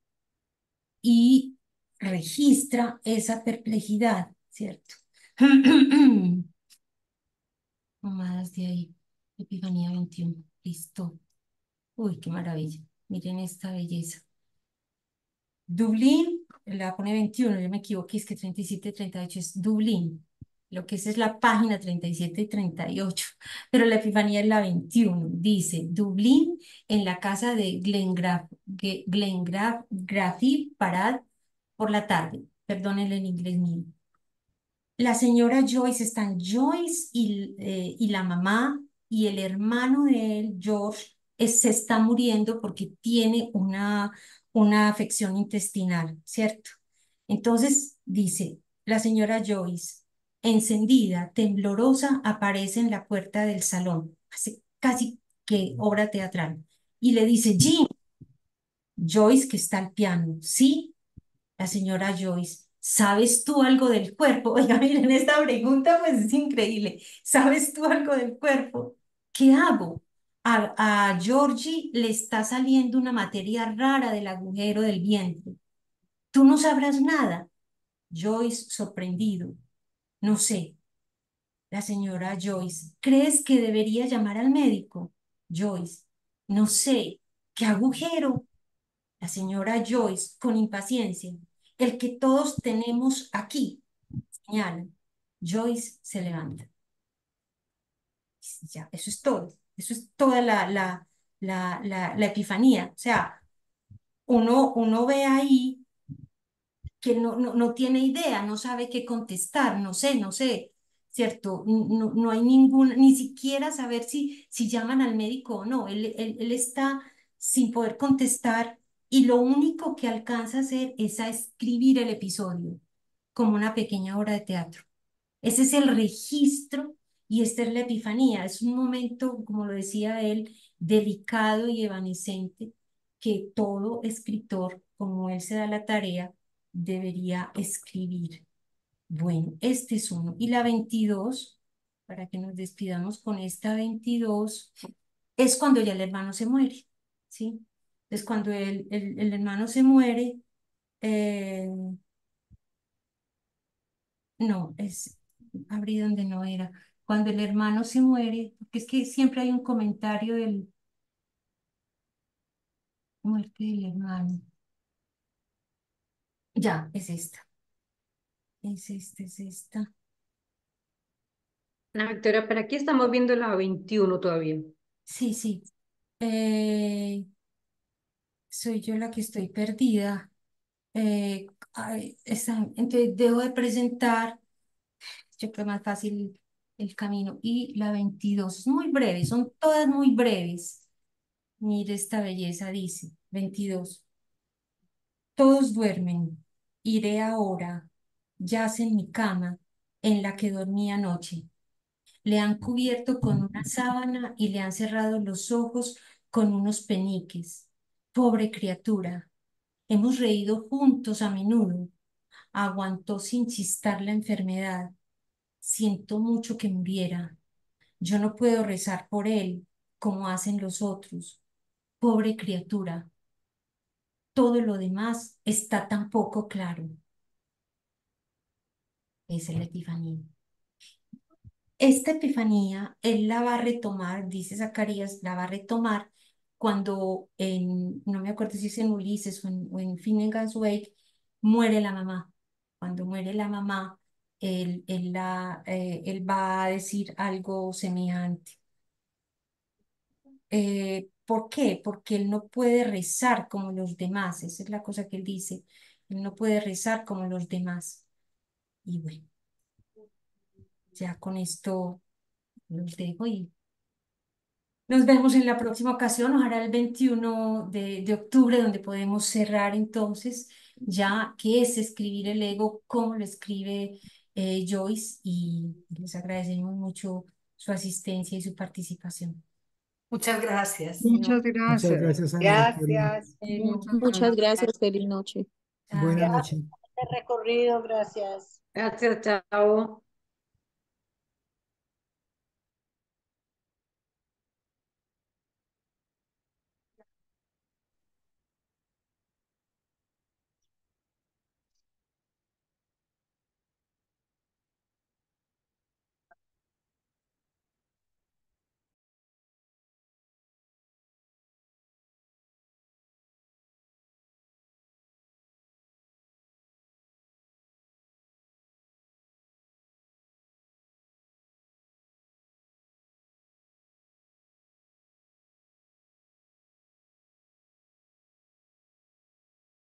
y registra esa perplejidad, ¿cierto? Más de ahí. Epifanía 21. Listo. Uy, qué maravilla. Miren esta belleza. Dublín, la pone 21, yo me equivoqué, es que 37 y 38 es Dublín. Lo que es la página 37 y 38, pero la Epifanía es la 21. Dice, Dublín en la casa de Glengraffy Parad por la tarde. Perdónenle en inglés mío. La señora Joyce, están Joyce y la mamá y el hermano de él, George, se está muriendo porque tiene una afección intestinal, ¿cierto? Entonces dice, la señora Joyce, encendida, temblorosa, aparece en la puerta del salón, hace casi que obra teatral, y le dice, Jim, Joyce que está al piano, ¿sí? La señora Joyce, ¿sabes tú algo del cuerpo? Oiga, miren, esta pregunta pues es increíble. ¿Sabes tú algo del cuerpo? ¿Qué hago? A Georgie le está saliendo una materia rara del agujero del vientre. Tú no sabrás nada. Joyce, sorprendido. No sé. La señora Joyce, ¿crees que debería llamar al médico? Joyce, no sé. ¿Qué agujero? La señora Joyce, con impaciencia, el que todos tenemos aquí, señala. Joyce se levanta. Ya, eso es todo. Eso es toda la epifanía. O sea, uno ve ahí que no tiene idea, no sabe qué contestar, no sé, ¿cierto? No hay ningún, ni siquiera saber si llaman al médico o no. Él está sin poder contestar y lo único que alcanza a hacer es a escribir el episodio como una pequeña obra de teatro. Ese es el registro y esta es la epifanía. Es un momento, como lo decía él, delicado y evanescente que todo escritor, como él se da la tarea, debería escribir. Bueno, este es uno. Y la 22, para que nos despidamos con esta 22, es cuando ya el hermano se muere, ¿sí? Es cuando el hermano se muere, eh, no, abrí donde no era. Cuando el hermano se muere, porque es que siempre hay un comentario del muerte del hermano. Ya, es esta. Es esta. Ana Victoria, pero aquí estamos viendo la 21 todavía. Sí, sí. Eh, soy yo la que estoy perdida. Entonces, debo de presentar, yo creo más fácil el camino. Y la 22 es muy breve, son todas muy breves. Mire esta belleza, dice 22. Todos duermen. Iré ahora. Yace en mi cama, en la que dormí anoche. Le han cubierto con una sábana y le han cerrado los ojos con unos peniques. Pobre criatura. Hemos reído juntos a menudo. Aguantó sin chistar la enfermedad. Siento mucho que muriera. Yo no puedo rezar por él como hacen los otros. Pobre criatura. Todo lo demás está tan poco claro. Esa es la epifanía. Esta epifanía, él la va a retomar, dice Zacarías, la va a retomar cuando no me acuerdo si es en Ulises o en Finnegan's Wake, muere la mamá. Cuando muere la mamá, él va a decir algo semejante. ¿Por qué? Porque él no puede rezar como los demás. Esa es la cosa que él dice. Él no puede rezar como los demás. Y bueno, ya con esto los dejo y nos vemos en la próxima ocasión, ojalá el 21 de octubre, donde podemos cerrar entonces ya qué es escribir el ego, cómo lo escribe Joyce, y les agradecemos mucho su asistencia y su participación. Muchas gracias. Muchas Muchas gracias. gracias, Ana Victoria. Gracias. Bueno, Muchas Muchas gracias. gracias, feliz noche. chao. Buenas Gracias noches. por este recorrido, gracias. Gracias, chao.